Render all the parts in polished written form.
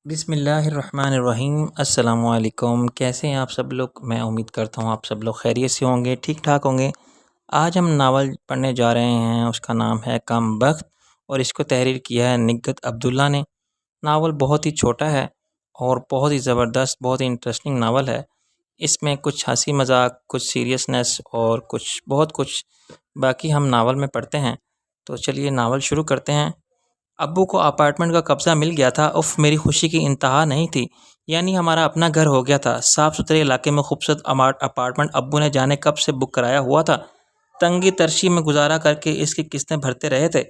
بسم اللہ الرحمن الرحیم۔ السلام علیکم، کیسے ہیں آپ سب لوگ؟ میں امید کرتا ہوں آپ سب لوگ خیریت سے ہوں گے، ٹھیک ٹھاک ہوں گے۔ آج ہم ناول پڑھنے جا رہے ہیں، اس کا نام ہے کم بخت اور اس کو تحریر کیا ہے نگہت عبداللہ نے۔ ناول بہت ہی چھوٹا ہے اور بہت ہی زبردست، بہت ہی انٹرسٹنگ ناول ہے۔ اس میں کچھ ہنسی مذاق، کچھ سیریسنس اور بہت کچھ باقی ہم ناول میں پڑھتے ہیں۔ تو چلیے ناول شروع کرتے ہیں۔ ابو کو اپارٹمنٹ کا قبضہ مل گیا تھا۔ میری خوشی کی انتہا نہیں تھی، یعنی ہمارا اپنا گھر ہو گیا تھا۔ صاف ستھرے علاقے میں خوبصورت اپارٹمنٹ ابو نے جانے کب سے بک کرایا ہوا تھا۔ تنگی ترشی میں گزارا کر کے اس کی قسطیں بھرتے رہے تھے۔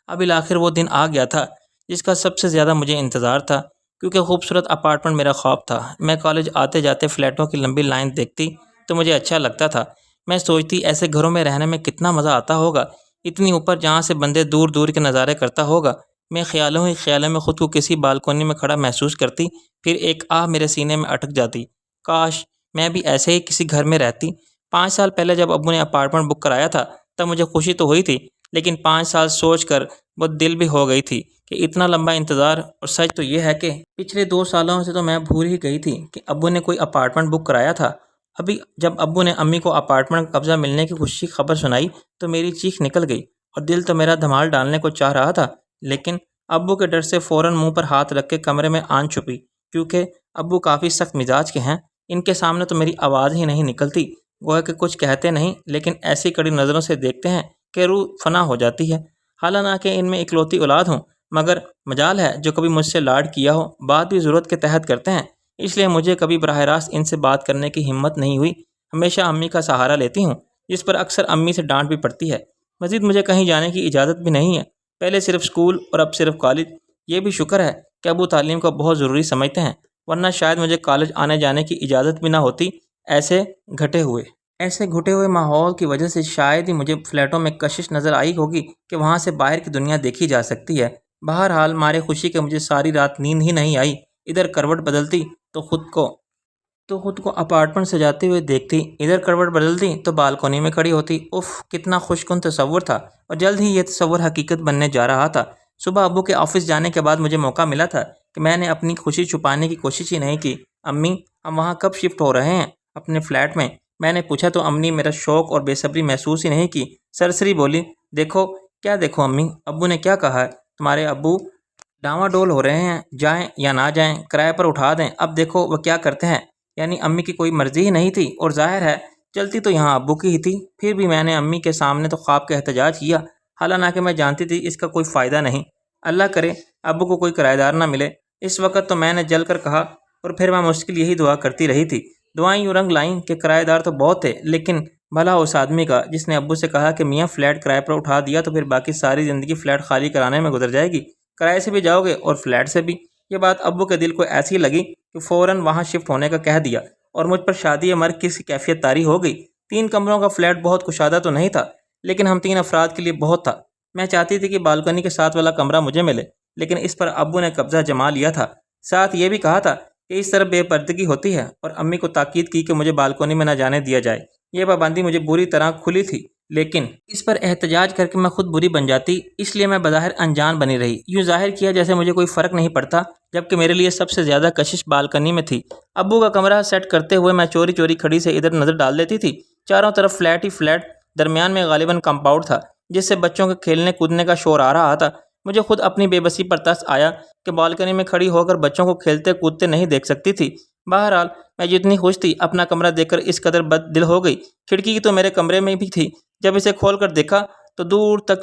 اب بالآخر وہ دن آ گیا تھا جس کا سب سے زیادہ مجھے انتظار تھا، کیونکہ خوبصورت اپارٹمنٹ میرا خواب تھا۔ میں کالج آتے جاتے فلیٹوں کی لمبی لائن دیکھتی تو مجھے اچھا لگتا تھا۔ میں سوچتی ایسے گھروں میں رہنے میں کتنا مزہ آتا ہوگا، اتنی اوپر جہاں سے بندے دور دور کے نظارے کرتا ہوگا۔ میں خیالوں میں خود کو کسی بالکونی میں کھڑا محسوس کرتی، پھر ایک آہ میرے سینے میں اٹک جاتی۔ کاش میں بھی ایسے ہی کسی گھر میں رہتی۔ 5 سال پہلے جب ابو نے اپارٹمنٹ بک کرایا تھا تب مجھے خوشی تو ہوئی تھی، لیکن 5 سال سوچ کر وہ دل بھی ہو گئی تھی کہ اتنا لمبا انتظار۔ اور سچ تو یہ ہے کہ پچھلے 2 سالوں سے تو میں بھول ہی گئی تھی کہ ابو نے کوئی اپارٹمنٹ بک کرایا تھا۔ ابھی جب ابو نے امی کو اپارٹمنٹ کا قبضہ ملنے کی خوشی خبر سنائی تو میری چیخ نکل گئی اور دل تو میرا دھمال ڈالنے کو چاہ رہا تھا، لیکن ابو کے ڈر سے فوراً منہ پر ہاتھ رکھ کے کمرے میں آن چھپی، کیونکہ ابو کافی سخت مزاج کے ہیں۔ ان کے سامنے تو میری آواز ہی نہیں نکلتی، گویا کہ کچھ کہتے نہیں لیکن ایسی کڑی نظروں سے دیکھتے ہیں کہ روح فنا ہو جاتی ہے۔ حالانکہ ان میں اکلوتی اولاد ہوں، مگر مجال ہے جو کبھی مجھ سے لاڈ کیا ہو، بات بھی ضرورت کے تحت کرتے ہیں، اس لیے مجھے کبھی براہ راست ان سے بات کرنے کی ہمت نہیں ہوئی۔ ہمیشہ امی کا سہارا لیتی ہوں، جس پر اکثر امی سے ڈانٹ بھی پڑتی ہے۔ مزید مجھے کہیں جانے کی اجازت بھی نہیں ہے، پہلے صرف اسکول اور اب صرف کالج۔ یہ بھی شکر ہے کہ ابو تعلیم کو بہت ضروری سمجھتے ہیں، ورنہ شاید مجھے کالج آنے جانے کی اجازت بھی نہ ہوتی۔ ایسے گھٹے ہوئے ماحول کی وجہ سے شاید ہی مجھے فلیٹوں میں کشش نظر آئی ہوگی کہ وہاں سے باہر کی دنیا دیکھی جا سکتی ہے۔ بہرحال مارے خوشی کے مجھے ساری رات نیند ہی نہیں آئی۔ ادھر کروٹ بدلتی تو خود کو اپارٹمنٹ سے جاتے ہوئے دیکھتی، ادھر کروٹ بدلتی تو بالکونی میں کھڑی ہوتی۔ کتنا خوش کن تصور تھا، اور جلد ہی یہ تصور حقیقت بننے جا رہا تھا۔ صبح ابو کے آفس جانے کے بعد مجھے موقع ملا تھا کہ میں نے اپنی خوشی چھپانے کی کوشش ہی نہیں کی۔ امی، ہم وہاں کب شفٹ ہو رہے ہیں؟ اپنے فلیٹ میں، میں نے پوچھا تو امی میرا شوق اور بے صبری محسوس ہی نہیں کی، سرسری بولی، دیکھو۔ کیا دیکھو امی؟ ابو نے کیا کہا ہے؟ تمہارے ابو ڈاواں ڈول ہو رہے ہیں، جائیں یا نہ جائیں، کرائے پر اٹھا دیں۔ اب دیکھو وہ کیا کرتے ہیں۔ یعنی امی کی کوئی مرضی ہی نہیں تھی، اور ظاہر ہے چلتی تو یہاں ابو کی ہی تھی۔ پھر بھی میں نے امی کے سامنے تو خواب کا احتجاج کیا، حالانکہ میں جانتی تھی اس کا کوئی فائدہ نہیں۔ اللہ کرے ابو کو کوئی کرایہ دار نہ ملے۔ اس وقت تو میں نے جل کر کہا، اور پھر میں مشکل یہی دعا کرتی رہی تھی۔ دعائیں یوں رنگ لائیں کہ کرایہ دار تو بہت تھے، لیکن بھلا اس آدمی کا جس نے ابو سے کہا کہ میاں فلیٹ کرائے پر اٹھا دیا تو پھر باقی ساری زندگی فلیٹ خالی کرانے میں گزر جائے گی، کرائے سے بھی جاؤ گے اور فلیٹ سے بھی۔ یہ بات ابو کے دل کو ایسی لگی کہ فوراً وہاں شفٹ ہونے کا کہہ دیا، اور مجھ پر شادی مرگ کی کیفیت طاری ہو گئی۔ 3 کمروں کا فلیٹ بہت کشادہ تو نہیں تھا، لیکن ہم 3 افراد کے لیے بہت تھا۔ میں چاہتی تھی کہ بالکنی کے ساتھ والا کمرہ مجھے ملے، لیکن اس پر ابو نے قبضہ جما لیا تھا۔ ساتھ یہ بھی کہا تھا کہ اس طرح بے پردگی ہوتی ہے، اور امی کو تاکید کی کہ مجھے بالکنی میں نہ جانے دیا جائے۔ یہ پابندی مجھے بری طرح کھلی تھی، لیکن اس پر احتجاج کر کے میں خود بری بن جاتی، اس لیے میں بظاہر انجان بنی رہی، یوں ظاہر کیا جیسے مجھے کوئی فرق نہیں پڑتا، جبکہ میرے لیے سب سے زیادہ کشش بالکنی میں تھی۔ ابو کا کمرہ سیٹ کرتے ہوئے میں چوری چوری کھڑی سے ادھر نظر ڈال دیتی تھی۔ چاروں طرف فلیٹ ہی فلیٹ، درمیان میں غالباً کمپاؤنڈ تھا جس سے بچوں کے کھیلنے کودنے کا شور آ رہا تھا۔ مجھے خود اپنی بے بسی پر ترس آیا کہ بالکنی میں کھڑی ہو کر بچوں کو کھیلتے کودتے نہیں دیکھ سکتی تھی۔ بہرحال میں جتنی خوش تھی، اپنا کمرہ دیکھ کر اس قدر بد دل ہو گئی۔ کھڑکی تو میرے کمرے میں بھی تھی، جب اسے کھول کر دیکھا تو دور تک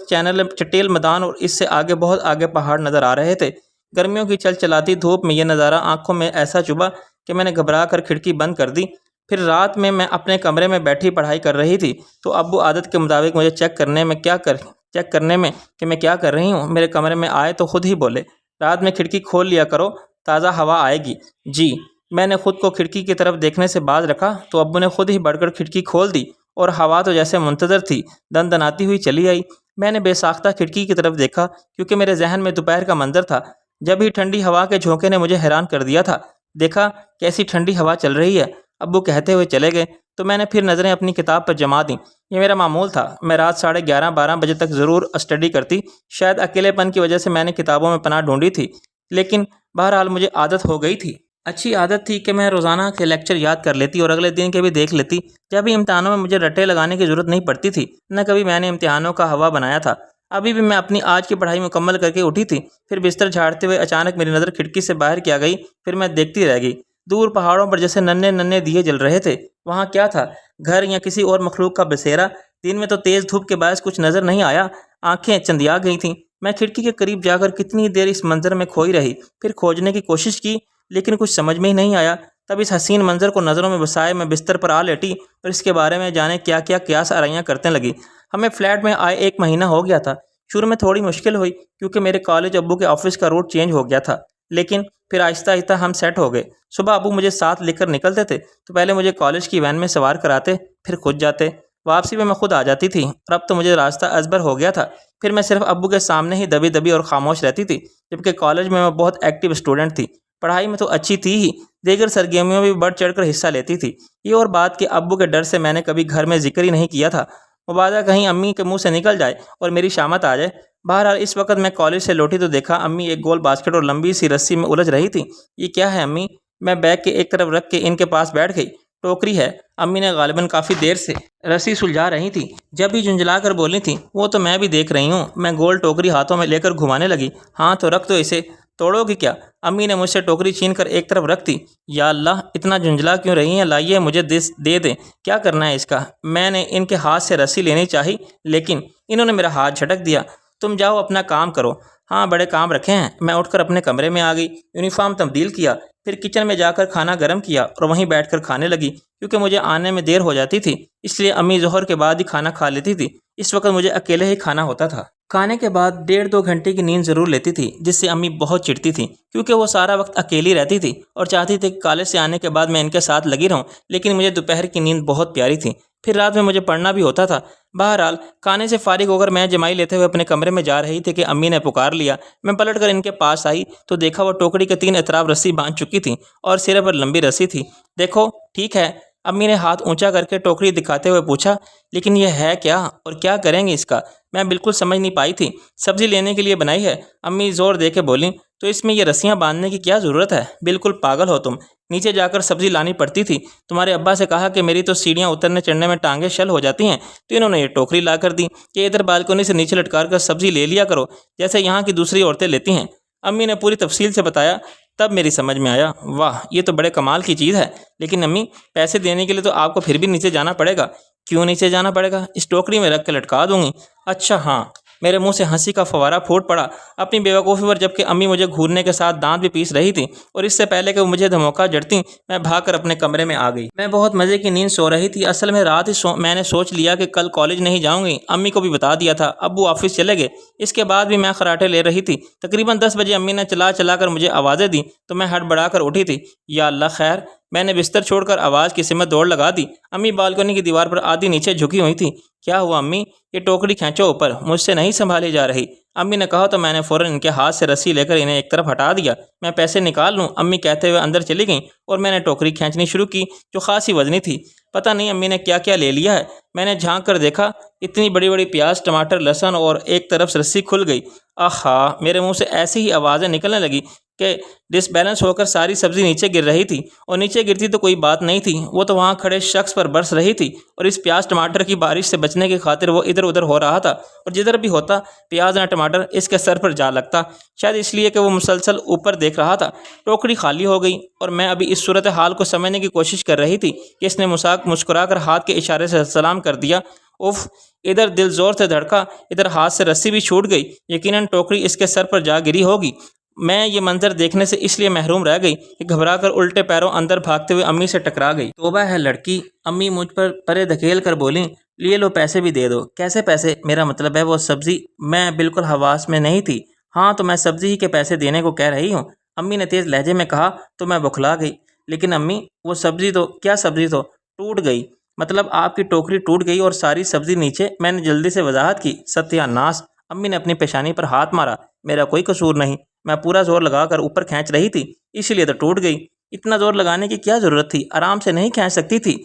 چٹیل میدان اور اس سے آگے بہت آگے پہاڑ نظر آ رہے تھے۔ گرمیوں کی چلچلاتی دھوپ میں یہ نظارہ آنکھوں میں ایسا چبھا کہ میں نے گھبرا کر کھڑکی بند کر دی۔ پھر رات میں اپنے کمرے میں بیٹھی پڑھائی کر رہی تھی تو ابو عادت کے مطابق مجھے چیک کرنے میں کہ میں کیا کر رہی ہوں میرے کمرے میں آئے تو خود ہی بولے، رات میں کھڑکی کھول لیا کرو، تازہ ہوا آئے گی۔ جی، میں نے خود کو کھڑکی کی طرف دیکھنے سے باز رکھا تو ابو نے خود ہی بڑھ کر کھڑکی کھول دی، اور ہوا تو جیسے منتظر تھی دندناتی ہوئی چلی آئی۔ میں نے بے ساختہ کھڑکی کی طرف دیکھا، کیونکہ میرے ذہن میں دوپہر کا منظر تھا، جب ہی ٹھنڈی ہوا کے جھونکے نے مجھے حیران کر دیا تھا۔ دیکھا کیسی ٹھنڈی ہوا چل رہی ہے، ابو کہتے ہوئے چلے گئے تو میں نے پھر نظریں اپنی کتاب پر جما دیں۔ یہ میرا معمول تھا، میں رات 11:30-12 بجے تک ضرور اسٹڈی کرتی۔ شاید اکیلے پن کی وجہ سے میں نے کتابوں میں پناہ ڈھونڈی تھی، لیکن بہرحال مجھے عادت ہو گئی تھی، اچھی عادت تھی کہ میں روزانہ کے لیکچر یاد کر لیتی اور اگلے دن کے بھی دیکھ لیتی۔ جب بھی امتحانوں میں مجھے رٹے لگانے کی ضرورت نہیں پڑتی تھی، نہ کبھی میں نے امتحانوں کا ہوا بنایا تھا۔ ابھی بھی میں اپنی آج کی پڑھائی مکمل کر کے اٹھی تھی، پھر بستر جھاڑتے ہوئے اچانک میری نظر کھڑکی سے باہر کیا گئی، پھر میں دیکھتی رہ گئی۔ دور پہاڑوں پر جیسے ننھے ننھے دیے جل رہے تھے۔ وہاں کیا تھا؟ گھر یا کسی اور مخلوق کا بسیرا؟ دن میں تو تیز دھوپ کے باعث کچھ نظر نہیں آیا، آنکھیں چندیا گئی تھیں۔ میں کھڑکی کے قریب جا کر کتنی دیر اس منظر میں کھوئی رہی، پھر کھوجنے کی کوشش کی، لیکن کچھ سمجھ میں ہی نہیں آیا۔ تب اس حسین منظر کو نظروں میں بسائے میں بستر پر آ لیٹی اور اس کے بارے میں جانے کیا کیا قیاس آرائیاں کرنے لگی۔ ہمیں فلیٹ میں آئے 1 مہینہ ہو گیا تھا۔ شروع میں تھوڑی مشکل ہوئی کیونکہ میرے کالج ابو کے آفس کا روٹ چینج ہو گیا تھا، لیکن پھر آہستہ آہستہ ہم سیٹ ہو گئے۔ صبح ابو مجھے ساتھ لے کر نکلتے تھے تو پہلے مجھے کالج کی وین میں سوار کراتے، پھر خود جاتے۔ واپسی میں خود آ جاتی تھی اور اب تو مجھے راستہ ازبر ہو گیا تھا۔ پھر میں صرف ابو کے سامنے ہی دبی دبی اور خاموش رہتی تھی، جبکہ کالج میں بہت ایکٹیو اسٹوڈنٹ تھی۔ پڑھائی میں تو اچھی تھی ہی، دیگر سرگرمیوں میں بھی بڑھ چڑھ کر حصہ لیتی تھی۔ یہ اور بات کہ ابو کے ڈر سے میں نے کبھی گھر میں ذکر ہی نہیں کیا تھا، مبادا کہیں امی کے منہ سے نکل جائے اور میری شامت آ جائے۔ بہرحال اس وقت میں کالج سے لوٹی تو دیکھا امی ایک گول باسکٹ اور لمبی سی رسی میں الجھ رہی تھی۔ یہ کیا ہے امی؟ میں بیگ کے ایک طرف رکھ کے ان کے پاس بیٹھ گئی۔ ٹوکری ہے، امی نے غالباً کافی دیر سے رسی سلجھا رہی تھی، جب بھی جھنجھلا کر بولی تھی۔ وہ تو میں بھی دیکھ رہی ہوں۔ میں گول ٹوکری ہاتھوں میں لے کر گھمانے لگی۔ ہاں تو رکھ دو اسے، توڑو گی کیا؟ امی نے مجھ سے ٹوکری چھین کر ایک طرف رکھ دی۔ یا اللہ، اتنا جھنجھلا کیوں رہی ہیں؟ لائیے مجھے دے دیں، کیا کرنا ہے اس کا؟ میں نے ان کے ہاتھ سے رسی لینی چاہی، لیکن انہوں نے میرا ہاتھ جھٹک دیا۔ تم جاؤ اپنا کام کرو۔ ہاں بڑے کام رکھے ہیں۔ میں اٹھ کر اپنے کمرے میں آ گئی، یونیفارم تبدیل کیا، پھر کچن میں جا کر کھانا گرم کیا اور وہیں بیٹھ کر کھانے لگی۔ کیونکہ مجھے آنے میں دیر ہو جاتی تھی، اس لیے امی ظہر کے بعد ہی کھانا کھا لیتی تھی۔ اس وقت مجھے اکیلے ہی کھانا ہوتا تھا۔ کھانے کے بعد 1.5-2 گھنٹے کی نیند ضرور لیتی تھی، جس سے امی بہت چڑھتی تھی کیونکہ وہ سارا وقت اکیلی رہتی تھی اور چاہتی تھی کہ کالج سے آنے کے بعد میں ان کے ساتھ لگی رہوں، لیکن مجھے دوپہر کی نیند بہت پیاری تھی، پھر رات میں مجھے پڑھنا بھی ہوتا تھا۔ بہرحال کھانے سے فارغ ہو کر میں جمائی لیتے ہوئے اپنے کمرے میں جا رہی تھی کہ امی نے پکار لیا۔ میں پلٹ کر ان کے پاس آئی تو دیکھا وہ ٹوکری کے 3 اطراف رسی باندھ چکی تھی اور سرے پر لمبی رسی تھی۔ دیکھو ٹھیک ہے؟ امی نے ہاتھ اونچا کر کے ٹوکری دکھاتے ہوئے پوچھا۔ لیکن یہ ہے کیا اور کیا کریں گے اس کا؟ میں بالکل سمجھ نہیں پائی تھی۔ سبزی لینے کے لیے بنائی ہے، امی زور دے کے بولیں۔ تو اس میں یہ رسیاں باندھنے کی کیا ضرورت ہے؟ بالکل پاگل ہو تم، نیچے جا کر سبزی لانی پڑتی تھی۔ تمہارے ابا سے کہا کہ میری تو سیڑھیاں اترنے چڑھنے میں ٹانگیں شل ہو جاتی ہیں، تو انہوں نے یہ ٹوکری لا کر دی کہ ادھر بالکنی سے نیچے لٹکا کر سبزی لے لیا کرو، جیسے یہاں کی دوسری عورتیں لیتی ہیں۔ امی نے پوری تفصیل سے بتایا، تب میری سمجھ میں آیا۔ واہ، یہ تو بڑے کمال کی چیز ہے، لیکن امی پیسے دینے کے لیے تو آپ کو پھر بھی نیچے جانا پڑے گا۔ کیوں نیچے جانا پڑے گا؟ اس ٹوکری میں رکھ کے لٹکا دوں گی۔ اچھا ہاں۔ میرے منہ سے ہنسی کا فوارہ پھوٹ پڑا اپنی بیوقوفی پر، جبکہ امی مجھے گھورنے کے ساتھ دانت بھی پیس رہی تھی، اور اس سے پہلے کہ وہ مجھے دھموکا جڑتی میں بھاگ کر اپنے کمرے میں آ گئی۔ میں بہت مزے کی نیند سو رہی تھی۔ اصل میں رات ہی میں نے سوچ لیا کہ کل کالج نہیں جاؤں گی، امی کو بھی بتا دیا تھا۔ ابو آفس چلے گئے، اس کے بعد بھی میں خراٹے لے رہی تھی۔ تقریباً 10 بجے امی نے چلا چلا کر مجھے آوازیں دی تو میں ہڑبڑا کر اٹھی تھی۔ یا اللہ خیر! میں نے بستر چھوڑ کر آواز کی سمت دوڑ لگا دی۔ امی بالکنی کی دیوار پر آدھی نیچے جھکی ہوئی تھی۔ کیا ہوا امی؟ یہ ٹوکری کھینچو اوپر، مجھ سے نہیں سنبھالی جا رہی۔ امی نے کہا تو میں نے فوراً ان کے ہاتھ سے رسی لے کر انہیں ایک طرف ہٹا دیا۔ میں پیسے نکال لوں، امی کہتے ہوئے اندر چلی گئیں اور میں نے ٹوکری کھینچنی شروع کی جو خاصی وزنی تھی۔ پتہ نہیں امی نے کیا کیا لے لیا ہے۔ میں نے جھانک کر دیکھا، اتنی بڑی بڑی پیاز، ٹماٹر، لہسن، اور ایک طرف سے رسی کھل گئی۔ آہا! میرے منہ سے ایسی ہی آوازیں نکلنے لگی کہ ڈس بیلنس ہو کر ساری سبزی نیچے گر رہی تھی، اور نیچے گرتی تو کوئی بات نہیں تھی، وہ تو وہاں کھڑے شخص پر برس رہی تھی، اور اس پیاز ٹماٹر کی بارش سے بچنے کی خاطر وہ ادھر ادھر ہو رہا تھا، اور جدھر بھی ہوتا پیاز نہ ٹماٹر اس کے سر پر جا لگتا، شاید اس لیے کہ وہ مسلسل اوپر دیکھ رہا تھا۔ ٹوکری خالی ہو گئی اور میں ابھی اس صورتحال کو سمجھنے کی کوشش کر رہی تھی کہ اس نے مسکرا کر ہاتھ کے اشارے سے سلام کر دیا۔ اف! ادھر دل زور سے دھڑکا، ادھر ہاتھ سے رسی بھی چھوٹ گئی۔ یقیناً ٹوکری اس کے سر پر جا گری ہوگی۔ میں یہ منظر دیکھنے سے اس لیے محروم رہ گئی کہ گھبرا کر الٹے پیروں اندر بھاگتے ہوئے امی سے ٹکرا گئی۔ توبہ ہے لڑکی! امی مجھ پر پرے دھکیل کر بولیں۔ لیے لو، پیسے بھی دے دو۔ کیسے پیسے؟ میرا مطلب ہے وہ سبزی۔ میں بالکل حواس میں نہیں تھی۔ ہاں تو میں سبزی ہی کے پیسے دینے کو کہہ رہی ہوں، امی نے تیز لہجے میں کہا تو میں بکھلا گئی۔ لیکن امی وہ سبزی تو کیا سبزی تو ٹوٹ گئی؟ مطلب آپ کی ٹوکری ٹوٹ گئی اور ساری سبزی نیچے؟ میں نے جلدی سے وضاحت کی۔ ستیہ ناس! امی نے اپنی پیشانی پر ہاتھ مارا۔ میرا کوئی قصور نہیں، میں پورا زور لگا کر اوپر کھینچ رہی تھی، اسی لیے تو ٹوٹ گئی۔ اتنا زور لگانے کی کیا ضرورت تھی؟ آرام سے نہیں کھینچ سکتی تھی؟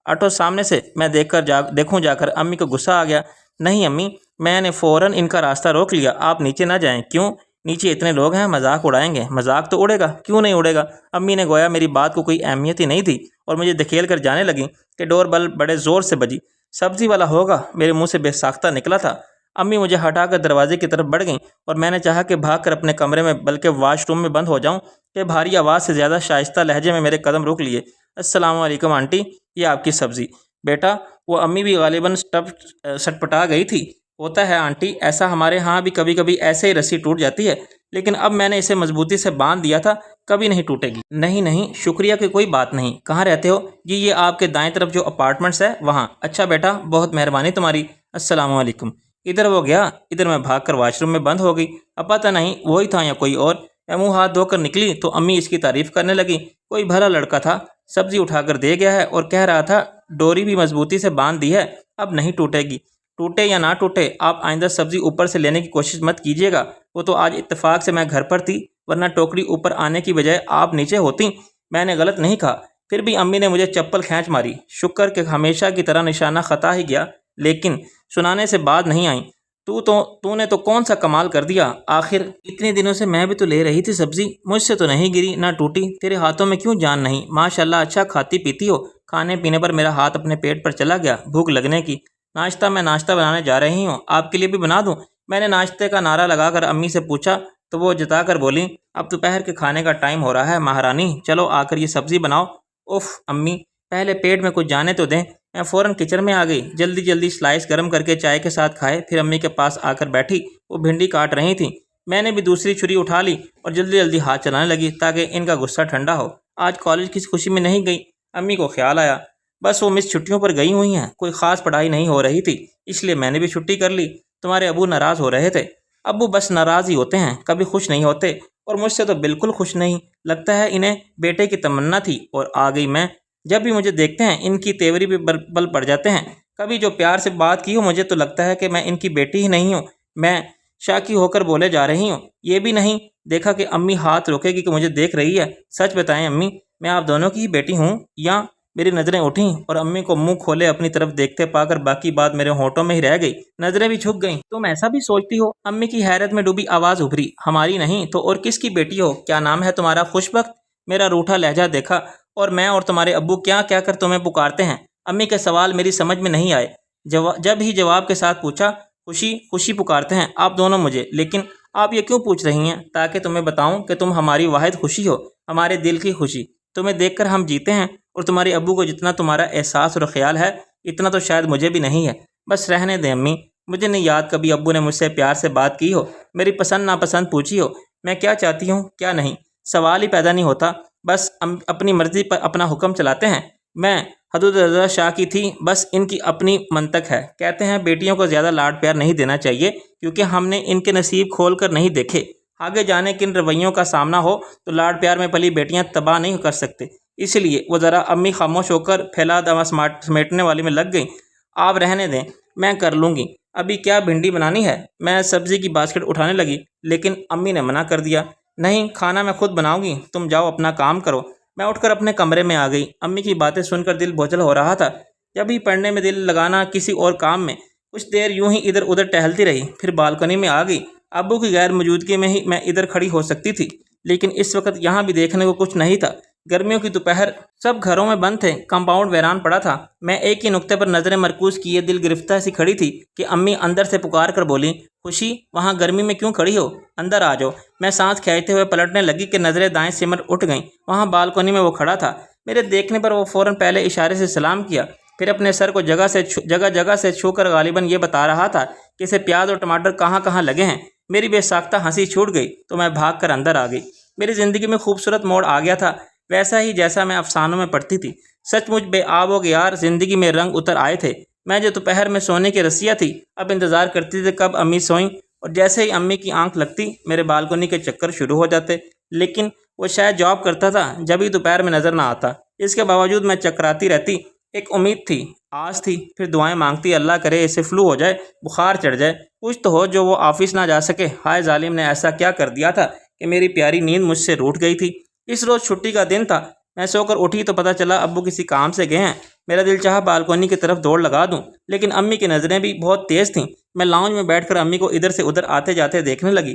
آٹو سامنے سے میں دیکھوں جا کر امی کو غصہ آ گیا۔ نہیں امی، میں نے فوراً ان کا راستہ روک لیا۔ آپ نیچے نہ جائیں۔ کیوں؟ نیچے اتنے لوگ ہیں مذاق اڑائیں گے۔ مذاق تو اڑے گا، کیوں نہیں اڑے گا؟ امی نے گویا میری بات کو کوئی اہمیت ہی نہیں دی اور مجھے دھکیل کر جانے لگیں کہ ڈور بل بڑے زور سے بجی۔ سبزی والا ہوگا، میرے منہ سے بے ساختہ نکلا تھا۔ امی مجھے ہٹا کر دروازے کی طرف بڑھ گئیں اور میں نے چاہا کہ بھاگ کر اپنے کمرے میں بلکہ واش روم میں بند ہو جاؤں کہ بھاری آواز سے زیادہ شائستہ لہجے میں میرے قدم روک لیے۔ السلام علیکم آنٹی، یہ آپ کی سبزی۔ بیٹا، وہ امی بھی غالباً سٹپٹا گئی تھی۔ ہوتا ہے آنٹی، ایسا ہمارے ہاں بھی کبھی کبھی ایسے ہی رسی ٹوٹ جاتی ہے، لیکن اب میں نے اسے مضبوطی سے باندھ دیا تھا، کبھی نہیں ٹوٹے گی۔ نہیں نہیں، شکریہ کی کوئی بات نہیں۔ کہاں رہتے ہو؟ جی یہ آپ کے دائیں طرف جو اپارٹمنٹس ہے وہاں۔ اچھا بیٹا، بہت مہربانی تمہاری۔ السلام علیکم۔ ادھر وہ گیا، ادھر میں بھاگ کر واش روم میں بند ہو گئی۔ اب پتہ نہیں وہی تھا یا کوئی اور۔ میں منہ ہاتھ دھو کر نکلی تو امی اس کی تعریف کرنے لگی۔ کوئی بھلا لڑکا تھا، سبزی اٹھا کر دے گیا ہے اور کہہ رہا تھا ڈوری بھی مضبوطی سے باندھ دی ہے، اب نہیں ٹوٹے گی۔ ٹوٹے یا نہ ٹوٹے، آپ آئندہ سبزی اوپر سے لینے کی کوشش مت کیجیے گا۔ وہ تو آج اتفاق سے میں گھر پر تھی، ورنہ ٹوکری اوپر آنے کی بجائے آپ نیچے ہوتی۔ میں نے غلط نہیں کہا۔ پھر بھی امی نے مجھے چپل کھینچ ماری۔ شکر کہ ہمیشہ کی طرح نشانہ خطا ہی گیا، لیکن سنانے سے بعد نہیں آئیں۔ تو نے تو کون سا کمال کر دیا؟ آخر اتنے دنوں سے میں بھی تو لے رہی تھی سبزی، مجھ سے تو نہیں گری نہ ٹوٹی۔ تیرے ہاتھوں میں کیوں جان نہیں؟ ماشاءاللہ اچھا کھاتی پیتی ہو۔ کھانے پینے پر میرا ہاتھ اپنے پیٹ پر چلا گیا، بھوک لگنے کی۔ میں ناشتہ بنانے جا رہی ہوں، آپ کے لیے بھی بنا دوں؟ میں نے ناشتے کا نعرہ لگا کر امی سے پوچھا تو وہ جتا کر بولی، اب دوپہر کے کھانے کا ٹائم ہو رہا ہے مہارانی، چلو آ کر یہ سبزی بناؤ۔ اف امی، پہلے پیٹ میں کچھ جانے تو دیں۔ میں فوراً کچن میں آ گئی، جلدی جلدی سلائس گرم کر کے چائے کے ساتھ کھائے، پھر امی کے پاس آ کر بیٹھی۔ وہ بھنڈی کاٹ رہی تھیں، میں نے بھی دوسری چھری اٹھا لی اور جلدی جلدی ہاتھ چلانے لگی تاکہ ان کا غصہ ٹھنڈا ہو۔ آج کالج کی خوشی میں نہیں گئی، امی کو خیال آیا بس وہ مس چھٹیوں پر گئی ہوئی ہیں، کوئی خاص پڑھائی نہیں ہو رہی تھی، اس لیے میں نے بھی چھٹی کر لی۔ تمہارے ابو ناراض ہو رہے تھے؟ ابو بس ناراض ہی ہوتے ہیں، کبھی خوش نہیں ہوتے، اور مجھ سے تو بالکل خوش نہیں۔ لگتا ہے انہیں بیٹے کی تمنا تھی اور آ گئی میں۔ جب بھی مجھے دیکھتے ہیں ان کی تیوری پہ بل پڑ جاتے ہیں۔ کبھی جو پیار سے بات کی ہو، مجھے تو لگتا ہے کہ میں ان کی بیٹی ہی نہیں ہوں۔ میں شاکی ہو کر بولے جا رہی ہوں، یہ بھی نہیں دیکھا کہ امی ہاتھ روکے گی کہ مجھے دیکھ رہی ہے۔ سچ بتائیں امی، میں آپ دونوں کی ہی بیٹی ہوں یا؟ میری نظریں اٹھیں اور امی کو منہ کھولے اپنی طرف دیکھتے پا کر باقی بات میرے ہونٹوں میں ہی رہ گئی، نظریں بھی جھک گئیں۔ تم ایسا بھی سوچتی ہو؟ امی کی حیرت میں ڈوبی آواز ابھری۔ ہماری نہیں تو اور کس کی بیٹی ہو؟ کیا نام ہے تمہارا؟ خوشبخت؟ میرا روٹھا لہجہ دیکھا، اور میں اور تمہارے ابو کیا کیا کر تمہیں پکارتے ہیں؟ امی کے سوال میری سمجھ میں نہیں آئے۔ جب ہی جواب کے ساتھ پوچھا، خوشی خوشی پکارتے ہیں آپ دونوں مجھے، لیکن آپ یہ کیوں پوچھ رہی ہیں؟ تاکہ تمہیں بتاؤں کہ تم ہماری واحد خوشی ہو، ہمارے دل کی خوشی۔ تمہیں دیکھ کر ہم جیتے ہیں، اور تمہارے ابو کو جتنا تمہارا احساس اور خیال ہے اتنا تو شاید مجھے بھی نہیں ہے۔ بس رہنے دیں امی، مجھے نہیں یاد کبھی ابو نے مجھ سے پیار سے بات کی ہو، میری پسند ناپسند پوچھی ہو، میں کیا چاہتی ہوں کیا نہیں، سوال ہی پیدا نہیں ہوتا۔ بس اپنی مرضی پر اپنا حکم چلاتے ہیں۔ میں حدود رضا شاہ کی تھی، بس ان کی اپنی منطق ہے۔ کہتے ہیں بیٹیوں کو زیادہ لاڈ پیار نہیں دینا چاہیے، کیونکہ ہم نے ان کے نصیب کھول کر نہیں دیکھے۔ آگے جانے کن رویوں کا سامنا ہو تو لاڈ پیار میں پلی بیٹیاں تباہ نہیں کر سکتے۔ اس لیے وہ ذرا امی خاموش ہو کر پھیلا دوا سمیٹنے والی میں لگ گئیں۔ آپ رہنے دیں، میں کر لوں گی۔ ابھی کیا بھنڈی بنانی ہے؟ میں سبزی کی باسکٹ اٹھانے لگی، لیکن امی نے منع کر دیا۔ نہیں، کھانا میں خود بناؤں گی، تم جاؤ اپنا کام کرو۔ میں اٹھ کر اپنے کمرے میں آ گئی۔ امی کی باتیں سن کر دل بوجھل ہو رہا تھا۔ جب ہی پڑھنے میں دل لگانا کسی اور کام میں۔ کچھ دیر یوں ہی ادھر ادھر ٹہلتی رہی، پھر بالکنی میں آ گئی۔ ابو کی غیر موجودگی میں ہی میں ادھر کھڑی ہو سکتی تھی، لیکن اس وقت یہاں بھی دیکھنے کو کچھ نہیں تھا۔ گرمیوں کی دوپہر، سب گھروں میں بند تھے، کمپاؤنڈ ویران پڑا تھا۔ میں ایک ہی نقطے پر نظریں مرکوز کیے دل گرفتہ سی کھڑی تھی کہ امی اندر سے پکار کر بولی، خوشی وہاں گرمی میں کیوں کھڑی ہو؟ اندر آ جاؤ۔ میں سانس کھینچتے ہوئے پلٹنے لگی کہ نظریں دائیں سمٹ اٹھ گئیں۔ وہاں بالکنی میں وہ کھڑا تھا۔ میرے دیکھنے پر وہ فوراً پہلے اشارے سے سلام کیا، پھر اپنے سر کو جگہ سے چھو کر غالباً یہ بتا رہا تھا کہ اسے پیاز اور ٹماٹر کہاں کہاں لگے ہیں۔ میری بے ساختہ ہنسی چھوٹ گئی تو میں بھاگ کر اندر آ گئی۔ میری زندگی میں خوبصورت موڑ آ گیا تھا، ویسا ہی جیسا میں افسانوں میں پڑھتی تھی۔ سچ مجھ بے آب و گیار زندگی میں رنگ اتر آئے تھے۔ میں جو دوپہر میں سونے کی رسیاں تھی، اب انتظار کرتی تھی کب امی سوئیں، اور جیسے ہی امی کی آنکھ لگتی میرے بالکنی کے چکر شروع ہو جاتے، لیکن وہ شاید جاب کرتا تھا جب ہی دوپہر میں نظر نہ آتا۔ اس کے باوجود میں چکراتی رہتی۔ ایک امید تھی، آس تھی، پھر دعائیں مانگتی، اللہ کرے اسے فلو ہو جائے، بخار چڑھ جائے، کچھ تو ہو جو وہ آفس نہ جا سکے۔ ہائے ظالم نے ایسا کیا کر دیا تھا کہ میری پیاری نیند مجھ سے روٹ گئی تھی۔ اس روز چھٹی کا دن تھا۔ میں سو کر اٹھی تو پتہ چلا ابو کسی کام سے گئے ہیں۔ میرا دل چاہا بالکنی کی طرف دوڑ لگا دوں، لیکن امی کی نظریں بھی بہت تیز تھیں۔ میں لاؤنج میں بیٹھ کر امی کو ادھر سے ادھر آتے جاتے دیکھنے لگی۔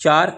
4,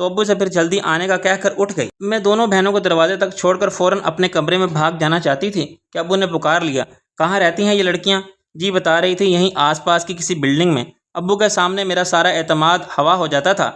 تو ابو سے پھر جلدی آنے کا کہہ کر اٹھ گئی۔ میں دونوں بہنوں کو دروازے تک چھوڑ کر فوراً اپنے کمرے میں بھاگ جانا چاہتی تھی کہ ابو نے پکار لیا، کہاں رہتی ہیں یہ لڑکیاں؟ جی بتا رہی تھی یہیں آس پاس کی کسی بلڈنگ میں۔ ابو کے سامنے میرا سارا اعتماد ہوا ہو جاتا تھا۔